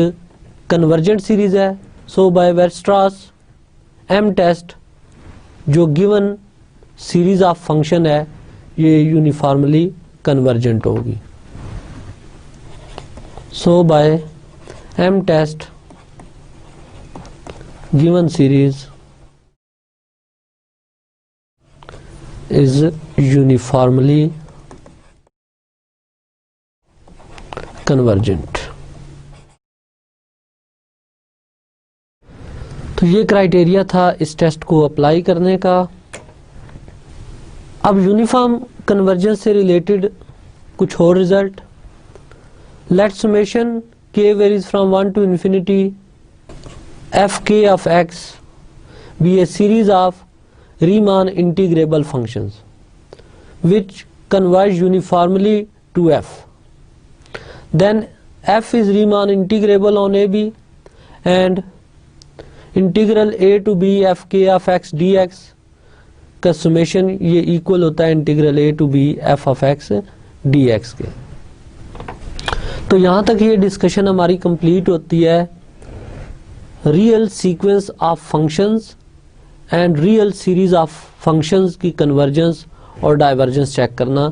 कन्वर्जेंट सीरीज है। सो बाय वेरस्ट्रास m टेस्ट जो गिवन सीरीज ऑफ फंक्शन है ये यूनिफॉर्मली कन्वर्जेंट होगी। सो by m test given series is uniformly convergent। तो ये क्राइटेरिया था इस टेस्ट को अप्लाई करने का। अब यूनिफॉर्म कन्वर्जेंस से रिलेटेड कुछ और result. Let summation k varies from 1 to infinity fk of x be a series of Riemann integrable functions which converge uniformly to f. Then f is Riemann integrable on AB and integral a to b fk of x dx का summation ये equal होता है integral a to b f of x dx के। तो यहाँ तक ये discussion हमारी कंप्लीट होती है real sequence of functions and real series of functions की कन्वर्जेंस और डाइवर्जेंस चेक करना।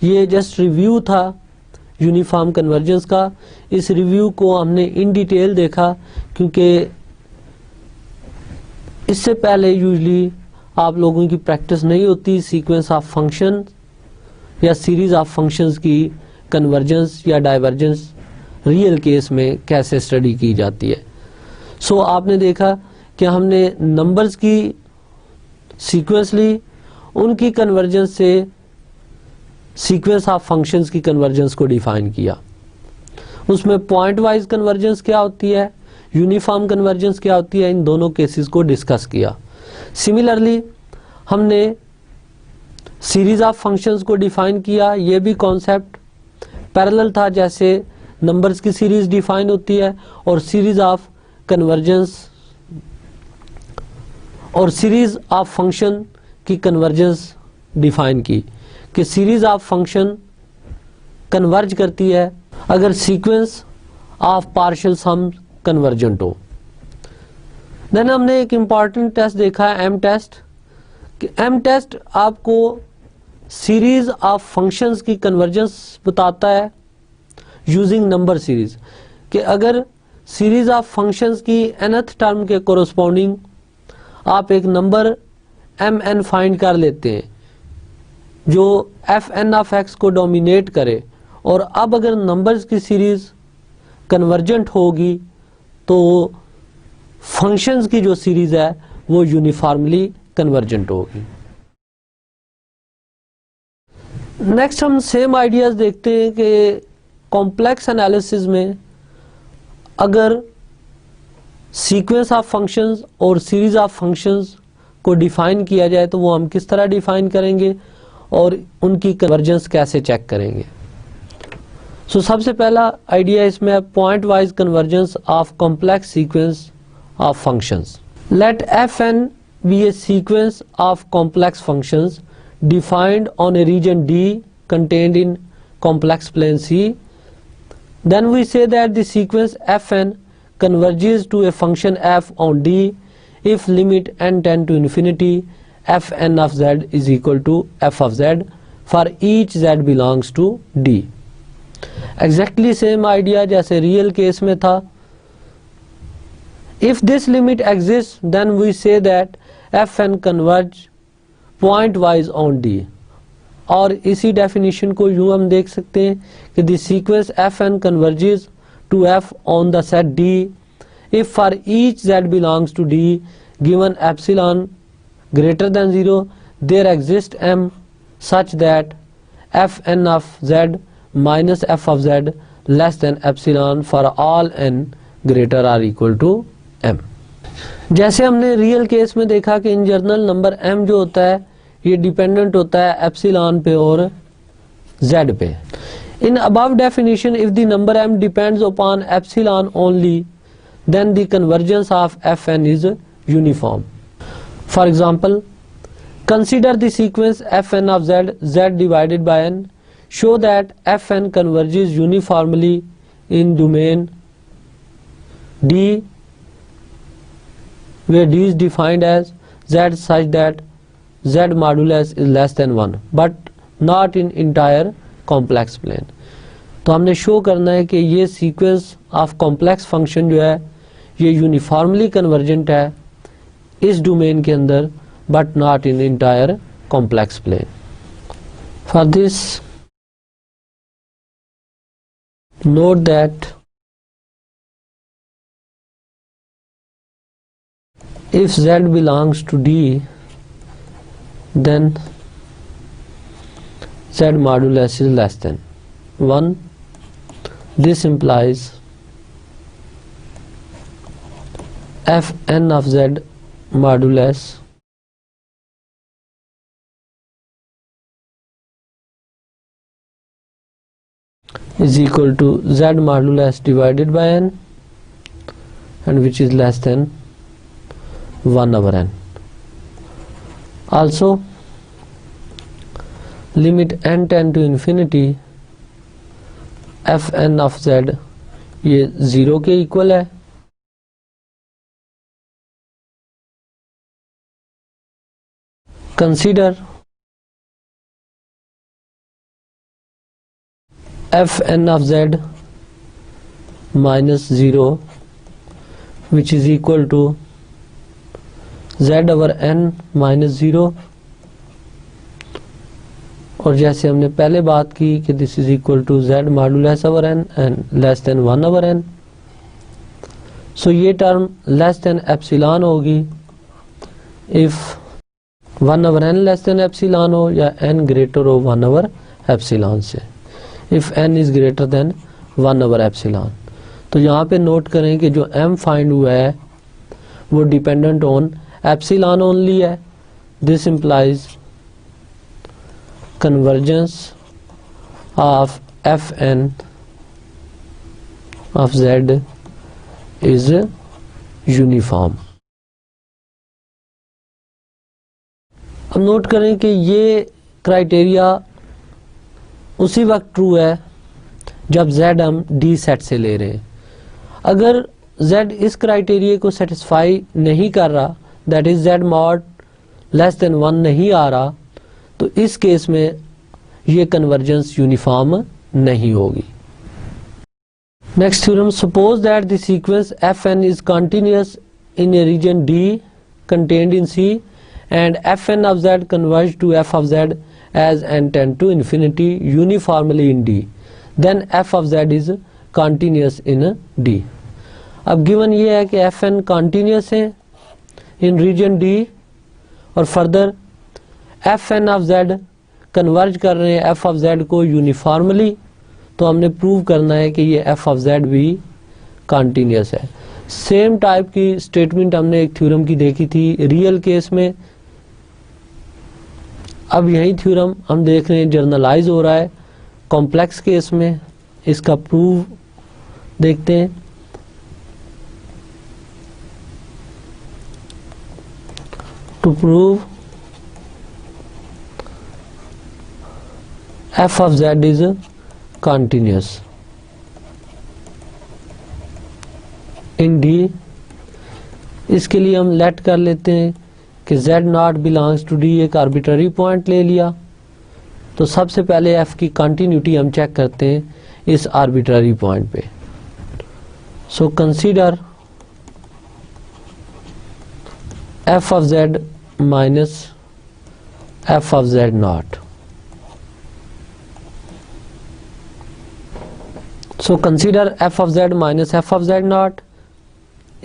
ये जस्ट रिव्यू था यूनिफॉर्म कन्वर्जेंस का। इस रिव्यू को हमने इन डिटेल देखा क्योंकि इससे पहले यूजली आप लोगों की प्रैक्टिस नहीं होती सीक्वेंस ऑफ फंक्शन या सीरीज ऑफ फंक्शंस की कन्वर्जेंस या डाइवर्जेंस रियल केस में कैसे स्टडी की जाती है। सो आपने देखा कि हमने नंबर्स की सीक्वेंस ली, उनकी कन्वर्जेंस से सीक्वेंस ऑफ फंक्शंस की कन्वर्जेंस को डिफाइन किया। उसमें पॉइंट वाइज कन्वर्जेंस क्या होती है, यूनिफॉर्म कन्वर्जेंस क्या होती है, इन दोनों केसेस को डिस्कस किया। सिमिलरली हमने सीरीज ऑफ फंक्शंस को डिफाइन किया। ये भी कॉन्सेप्ट पैरेलल था, जैसे नंबर्स की सीरीज डिफाइन होती है और सीरीज ऑफ कन्वर्जेंस और सीरीज ऑफ फंक्शन की कन्वर्जेंस डिफाइन की कि सीरीज ऑफ फंक्शन कन्वर्ज करती है अगर sequence of partial sum convergent हो। देन हमने एक इम्पॉर्टेंट टेस्ट देखा है एम टेस्ट, कि एम टेस्ट आपको सीरीज ऑफ फंक्शंस की कन्वर्जेंस बताता है यूजिंग नंबर सीरीज, कि अगर सीरीज ऑफ फंक्शंस की nth टर्म के कोरोस्पोंडिंग आप एक नंबर एम एन फाइंड कर लेते हैं जो एफ एन ऑफ एक्स को डोमिनेट करे, और अब अगर नंबर्स की सीरीज कन्वर्जेंट होगी तो फंक्शंस की जो सीरीज है वो यूनिफॉर्मली कन्वर्जेंट होगी। नेक्स्ट हम सेम आइडियाज देखते हैं कि कॉम्प्लेक्स एनालिसिस में अगर सीक्वेंस ऑफ फंक्शंस और सीरीज ऑफ फंक्शंस को डिफाइन किया जाए तो वो हम किस तरह डिफाइन करेंगे और उनकी कन्वर्जेंस कैसे चेक करेंगे। सो सबसे पहला आइडिया इसमें है point wise convergence of complex sequence of functions. Let f n be a sequence of complex functions defined on a region D contained in complex plane C. Then we say that the sequence Fn converges to a function f on D if limit n tend to infinity Fn of z is equal to f of z for each z belongs to D. Exactly same idea जैसे real case में था। If this limit exists, then we say that Fn converge point wise on D, और इसी definition को यूं हम देख सकते हैं कि the sequence f n converges to f on the set d if for each z belongs to d given epsilon greater than 0 there exist m such that f n of z minus f of z less than epsilon for all n greater or equal to m. जैसे हमने real case में देखा कि in general number m जो होता है ये dependent होता है एप्सिलॉन पे और z पे। In above definition if the number m depends upon epsilon only then the convergence of fn is uniform. For example consider the sequence fn of z divided by n, show that fn converges uniformly in domain D where D is defined as z such that z modulus is less than 1 but not in entire complex plane। तो हमने show करना है कि ये sequence of complex function जो है ये uniformly convergent है इस डोमेन के अंदर but not in entire complex plane. For this note that if z belongs to D then z modulus is less than 1. This implies fn of z modulus is equal to z modulus divided by n, and which is less than 1 over n. Also limit n tend to infinity fn of z ये 0 के equal है। Consider fn of z minus 0 which is equal to z over n minus 0, और जैसे हमने पहले बात की कि this is equal to z modulus over n and less than 1 over n। So ये टर्म लेस देन एप्सिलॉन होगी if 1 over n less than epsilon हो या n ग्रेटर हो 1 ओवर एप्सिलॉन से, if n is greater than 1 over epsilon. तो यहाँ पे note करें कि जो m फाइंड हुआ है वो डिपेंडेंट ऑन एप्सिलॉन ओनली है। This implies convergence of fn of z is uniform। अब नोट करें कि ये क्राइटेरिया उसी वक्त ट्रू है जब z हम d सेट से ले रहे हैं। अगर z इस क्राइटेरिया को सेटिस्फाई नहीं कर रहा, that is z mod less than 1 नहीं आ रहा, तो इस केस में ये कन्वर्जेंस यूनिफॉर्म नहीं होगी। Next theorem, suppose that the sequence fn is continuous in a region d contained in C and fn of z converge to f of z as n tend to infinity uniformly in D, then f of z is continuous in D। अब given ये है कि fn continuous है in region D और further fn of z converge कर रहे हैं f of z को यूनिफॉर्मली, तो हमने प्रूव करना है कि ये f of z भी कंटिन्यूअस है। सेम टाइप की स्टेटमेंट हमने एक थ्योरम की देखी थी रियल केस में। अब यही थ्योरम हम देख रहे हैं जर्नलाइज हो रहा है कॉम्प्लेक्स केस में। इसका प्रूव देखते हैं। To prove f of z is continuous in D, इसके लिए हम लेट कर लेते हैं कि z not belongs to D, एक आर्बिट्ररी पॉइंट ले लिया। तो सबसे पहले f की कंटिन्यूटी हम चेक करते हैं इस आर्बिट्ररी पॉइंट पे। So consider f of z minus f of z not. So consider f of z minus f of z not.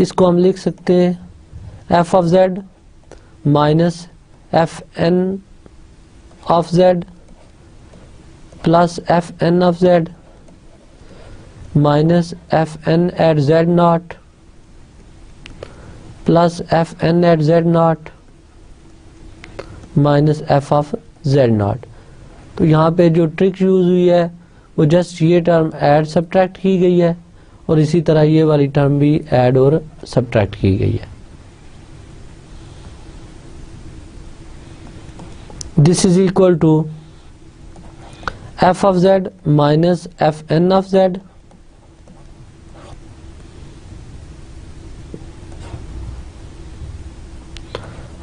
इसको हम लिख सकते हैं f of z minus fn of z plus fn of z minus fn at z naught plus fn at z naught minus f of z not. तो यहाँ पे जो trick use हुई है वो जस्ट ये टर्म ऐड सब्ट्रैक्ट की गई है और इसी तरह ये वाली टर्म भी ऐड और सब्ट्रैक्ट की गई है। This is equal to f of z minus fn of z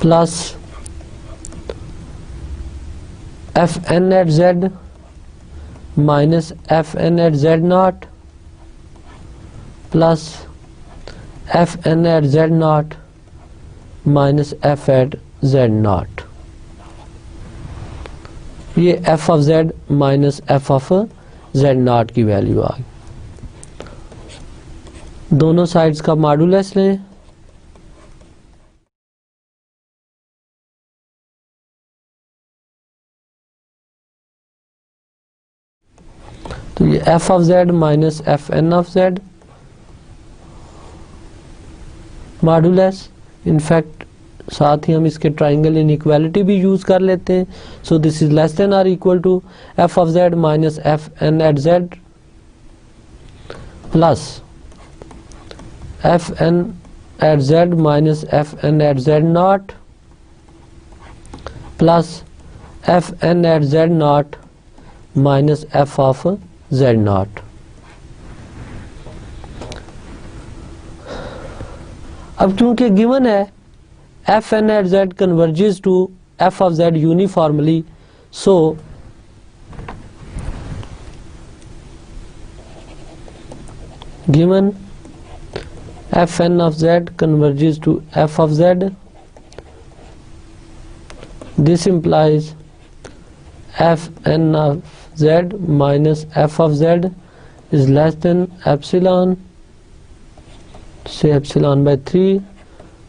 plus fn at z minus fn at z naught plus fn at z naught minus f at z naught. ये f of z minus f of z naught की value आ गई। दोनों sides का modulus लें। तो ये f of z minus fn of z modulus. In fact साथ ही हम इसके ट्राइंगल इनइक्वालिटी भी यूज कर लेते हैं। So this is less than or equal to f of z minus fn at z plus fn at z minus fn at z naught plus fn at z naught minus f of z naught. अब क्योंकि given है fn at z converges to f of z uniformly, so given fn of z converges to f of z, this implies fn of z minus f of z is less than epsilon, say epsilon by 3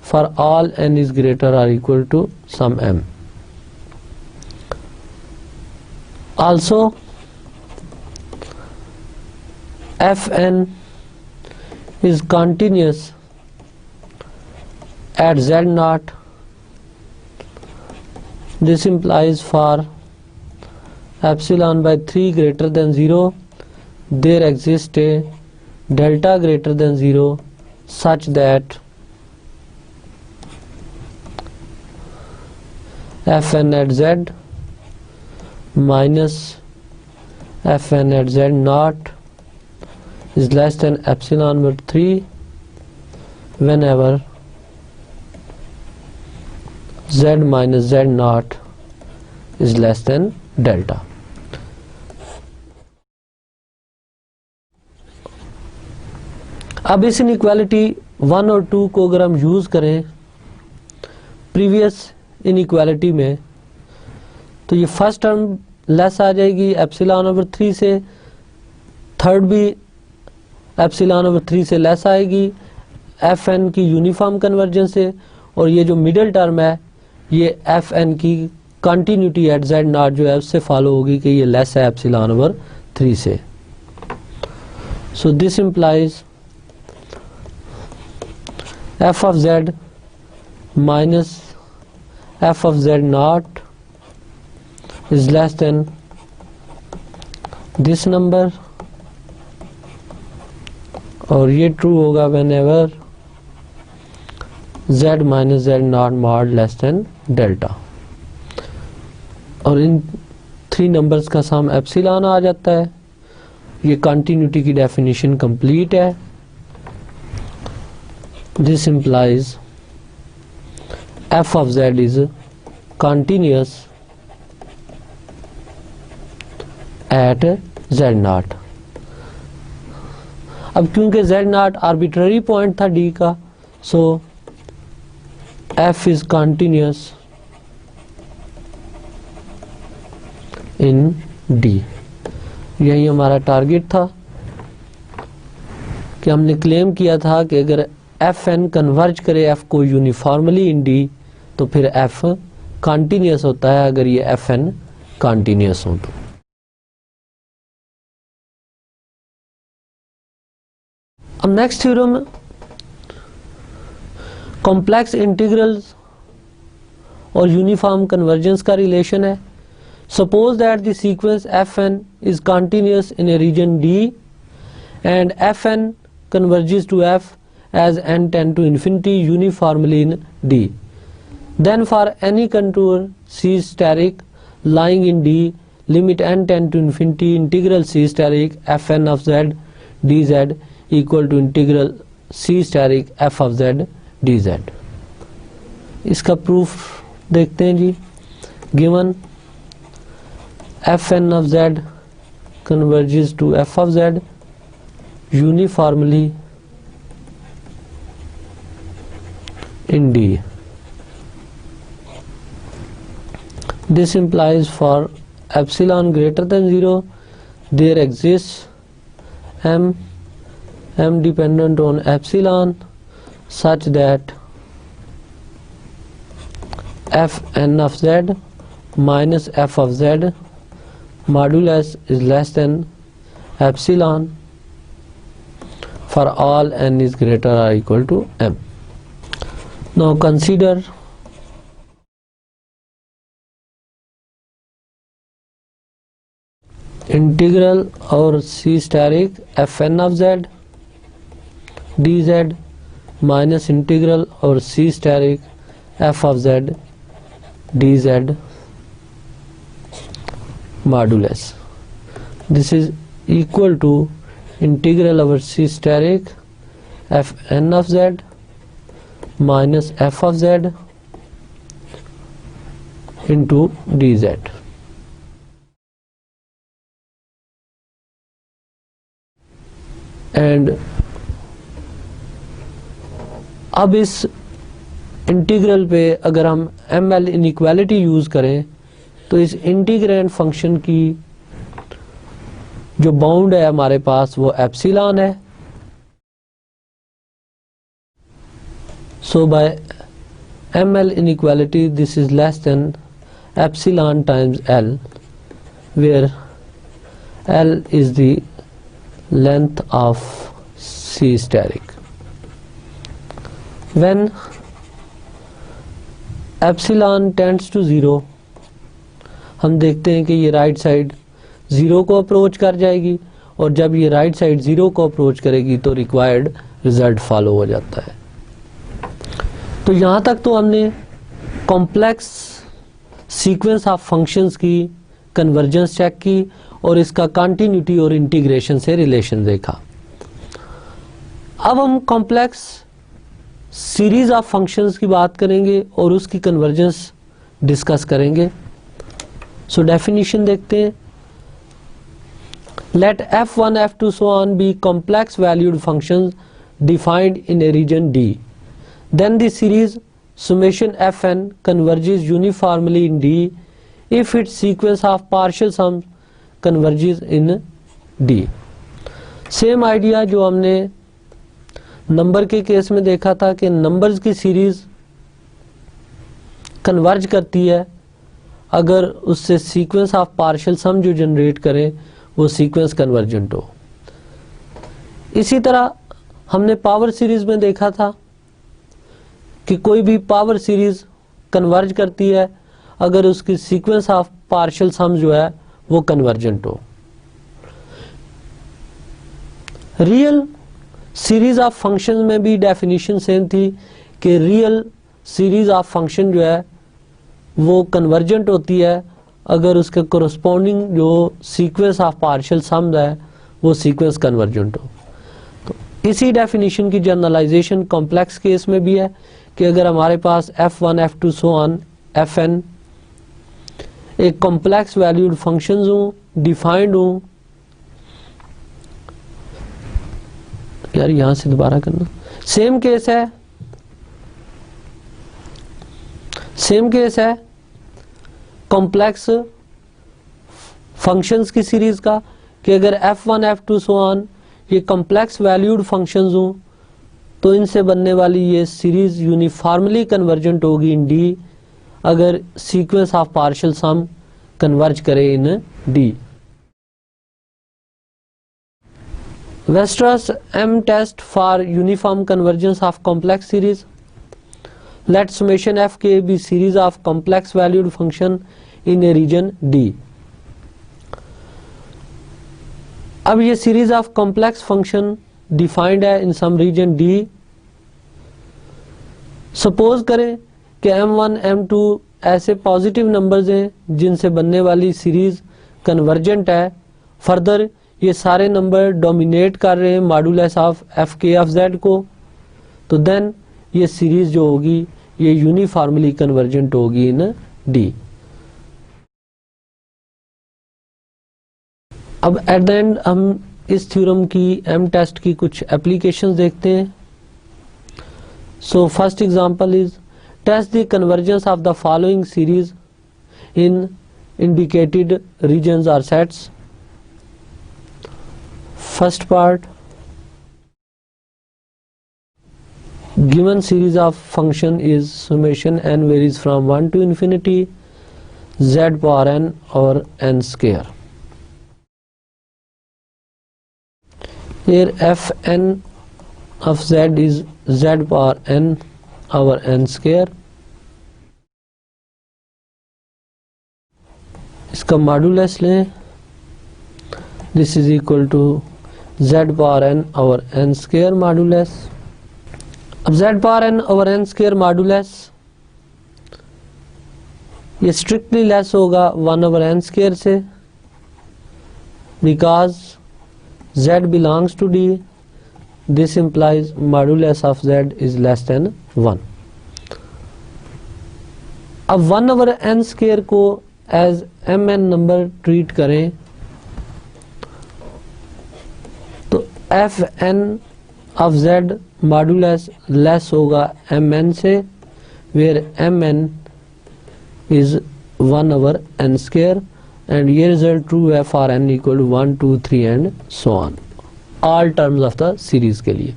for all n is greater or equal to some m. Also fn is continuous at z naught. This implies for epsilon by 3 greater than 0 there exists a delta greater than 0 such that fn at z minus fn at z naught is less than epsilon over 3 whenever z minus z naught is less than delta. अब इस inequality 1 और 2 को अगर हम use करें previous inequality में, तो ये फर्स्ट टर्म लेस आ जाएगी एप्सिलॉन ओवर 3 से, थर्ड भी एप्सिलॉन ओवर 3 से लेस आएगी एफ एन की यूनिफॉर्म कन्वर्जेंस से, और ये जो मिडिल टर्म है ये एफ एन की कंटिन्यूटी एट जेड नॉट जो है उससे फॉलो होगी कि ये लेस है एप्सिलॉन ओवर 3 से. So this implies f of z minus f of z naught is less than this number, और ये ट्रू होगा whenever z minus z naught mod less than delta. और इन 3 नंबर्स का सम एप्सिलॉन आ जाता है. ये कंटिन्यूटी की डेफिनेशन कंप्लीट है. This implies f of z is continuous at z naught. अब क्योंकि z naught आर्बिट्ररी पॉइंट था d का, so f is continuous in d. यही हमारा टारगेट था कि हमने क्लेम किया था कि अगर एफ एन कन्वर्ज करे एफ को यूनिफॉर्मली इन डी तो फिर एफ कॉन्टिन्यूस होता है अगर ये एफ एन कॉन्टिन्यूस हो तो. अब नेक्स्ट थ्योरम कॉम्प्लेक्स इंटीग्रल्स और यूनिफॉर्म कन्वर्जेंस का रिलेशन है. Suppose that the sequence f n is continuous in a region D and f n converges to f as n tend to infinity uniformly in D. Then for any contour C steric lying in D, limit n tend to infinity integral C steric fn of z dz equal to integral C steric f of z dz. इसका proof देखते हैं जी. Given fn of z converges to f of z uniformly in D. This implies for epsilon greater than 0 there exists m dependent on epsilon such that fn of z minus f of z modulus is less than epsilon for all n is greater or equal to m. Now consider integral over C steric fn of z dz minus integral over C steric f of z dz modulus. This is equal to integral over C steric fn of z minus f of z into dz. And अब इस integral पे अगर हम M L inequality use करें तो इस integrand function की जो बाउंड है हमारे पास वो एप्सिलॉन है. So by M L inequality this is less than epsilon times L where L is the length of C steric. When epsilon tends to 0 हम देखते हैं कि ये राइट साइड 0 को अप्रोच कर जाएगी और जब ये राइट साइड 0 को अप्रोच करेगी तो रिक्वायर्ड रिजल्ट फॉलो हो जाता है. तो यहाँ तक तो हमने कॉम्प्लेक्स सीक्वेंस ऑफ फंक्शंस की कन्वर्जेंस चेक की और इसका कंटिन्यूटी और इंटीग्रेशन से रिलेशन देखा. अब हम कॉम्प्लेक्स सीरीज ऑफ फंक्शंस की बात करेंगे और उसकी कन्वर्जेंस डिस्कस करेंगे। सो डेफिनेशन देखते हैं। Let f1 f2 so on be complex valued functions defined in a region D, then the series summation fn converges uniformly in D if its sequence of partial sums converges in D। Same idea जो हमने number के case में देखा था कि numbers की series converge करती है अगर उससे सीक्वेंस ऑफ पार्शियल सम जो जनरेट करे वो सीक्वेंस कन्वर्जेंट हो। इसी तरह हमने पावर सीरीज में देखा था कि कोई भी पावर सीरीज कन्वर्ज करती है अगर उसकी सीक्वेंस ऑफ पार्शियल सम जो है वो कन्वर्जेंट हो। रियल सीरीज ऑफ फंक्शन में भी डेफिनेशन सेम थी कि रियल सीरीज ऑफ फंक्शन जो है वो कन्वर्जेंट होती है अगर उसके कोरस्पॉन्डिंग जो सीक्वेंस ऑफ पार्शियल सम्स है वो सीक्वेंस कन्वर्जेंट हो। तो इसी डेफिनेशन की जनरलाइजेशन कॉम्प्लेक्स केस में भी है कि अगर हमारे पास f1 f2 so on fn एक कॉम्प्लेक्स वैल्यूड फंक्शंस हूँ, डिफाइंड हूँ। यार यहां से दोबारा करना। सेम केस है कॉम्प्लेक्स फंक्शंस की सीरीज का कि अगर f1 f2 सो ऑन ये कॉम्प्लेक्स वैल्यूड फंक्शंस हों तो इनसे बनने वाली ये सीरीज यूनिफॉर्मली कन्वर्जेंट होगी इन D अगर sequence of partial sum converge करे in D। Weierstrass M test for uniform convergence of complex series. Let summation fk be series of complex valued function in a region D। अब ये series of complex function defined है इन some reason D। Suppose करें कि m1 m2 ऐसे positive numbers हैं जिनसे बनने वाली सीरीज कन्वर्जेंट है। फर्दर ये सारे नंबर डोमिनेट कर रहे हैं मॉडुलस ऑफ एफ के ऑफ जेड को, तो देन ये सीरीज जो होगी ये यूनिफॉर्मली कन्वर्जेंट होगी इन डी। अब एट द एंड हम इस थ्योरम की एम टेस्ट की कुछ एप्लीकेशंस देखते हैं। So first example is test the convergence of the following series in indicated regions और sets. First part, given series of function is summation n varies from 1 to infinity z power n over n square. Here fn of z is z power n over n square. इसका modulus लें, this is equal to z power n over n square modulus. अब z power n over n square modulus ये strictly less होगा 1 over n square से, because z belongs to D, this implies modulus of z is less than 1। अब 1 over n square को as mn number treat करें तो fn of z modulus less होगा mn से, where mn is 1 over n square and ये result true है for n equal to 1 2 3 and so on all terms of the series के लिए।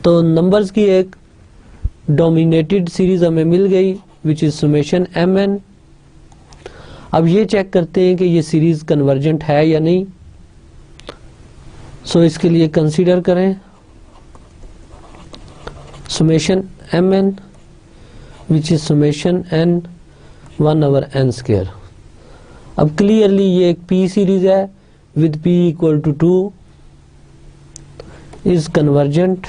तो numbers की एक डोमिनेटेड सीरीज हमें मिल गई विच इज सुमेशन mn। अब ये चेक करते हैं कि ये सीरीज कन्वर्जेंट है या नहीं। सो इसके लिए कंसीडर करें summation mn which is summation n 1 over n square। अब क्लियरली ये एक p सीरीज है with p equal to 2 is convergent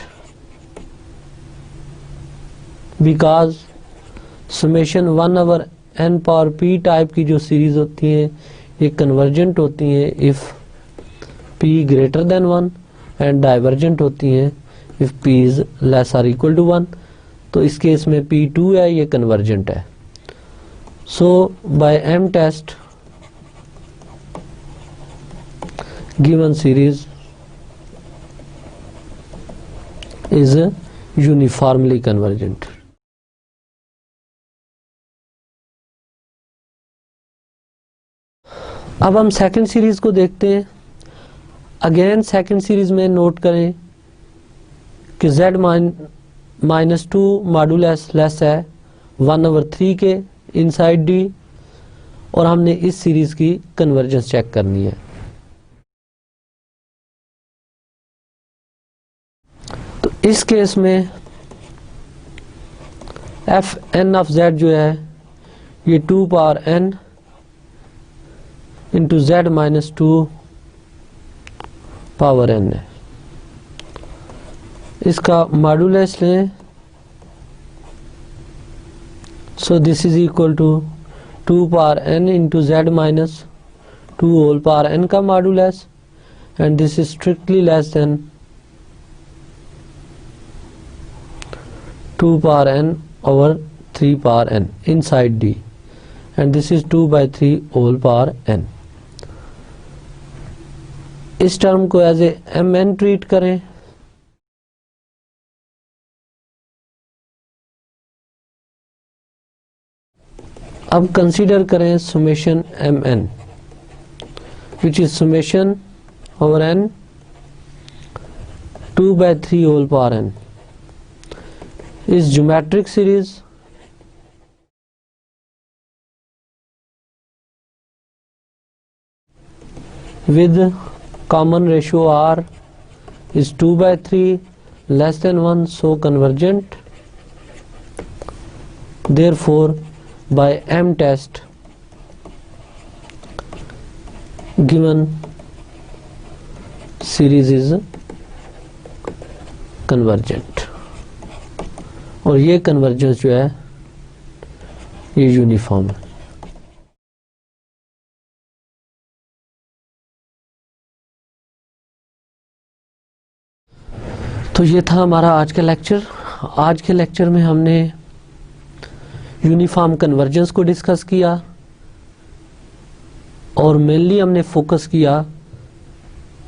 because summation 1 over n power p type की जो सीरीज होती हैं ये कन्वर्जेंट होती हैं if p greater than 1 and divergent होती हैं if p is less or equal to 1, तो इस केस में p2 है, ये कन्वर्जेंट है. So by m test given series is uniformly convergent. अब हम सेकंड सीरीज को देखते हैं. अगेन सेकंड सीरीज में नोट करें कि z माइनस 2 मॉडुलस लेस है 1/3 के इनसाइड d, और हमने इस सीरीज की कन्वर्जेंस चेक करनी है. तो इस केस में एफ एन ऑफ z जो है ये 2 power n into z minus 2 power n है. इसका मॉडुलस लें, so this is equal to 2 power n into z minus 2 whole power n का modulus, and this is strictly less than 2 power n over 3 power n inside d, and this is 2/3 whole power n. इस term को as a mn treat करें. अब consider करें summation mn which is summation over n 2/3 whole power n is geometric series with common ratio r is 2/3 less than 1, so convergent. Therefore by m test given series is convergent, और ये convergence जो है ये uniform है. तो ये था हमारा आज का लेक्चर. आज के लेक्चर में हमने यूनिफॉर्म कन्वर्जेंस को डिस्कस किया, और मेनली हमने फोकस किया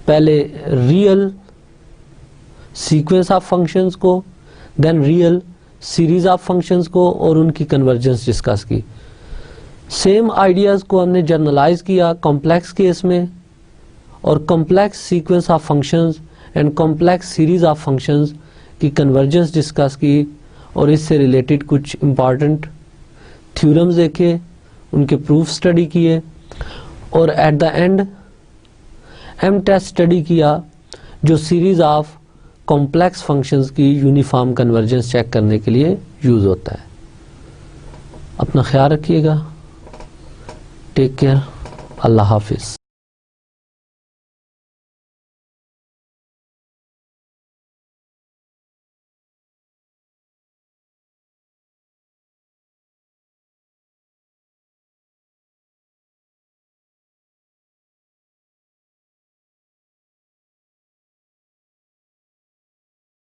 पहले रियल सीक्वेंस ऑफ फंक्शंस को, then real series of functions को, और उनकी कन्वर्जेंस डिस्कस की. सेम आइडियाज़ को हमने जर्नलाइज किया कॉम्प्लेक्स केस में, और complex sequence of functions and complex series of functions की कन्वर्जेंस डिस्कस की, और इससे रिलेटेड कुछ इम्पॉर्टेंट थ्योरम्स देखे, उनके प्रूफ स्टडी किए, और at the end M test study किया जो सीरीज ऑफ कॉम्प्लेक्स फंक्शंस की यूनिफॉर्म कन्वर्जेंस चेक करने के लिए यूज़ होता है. अपना ख्याल रखिएगा. Take care. अल्लाह हाफिज़.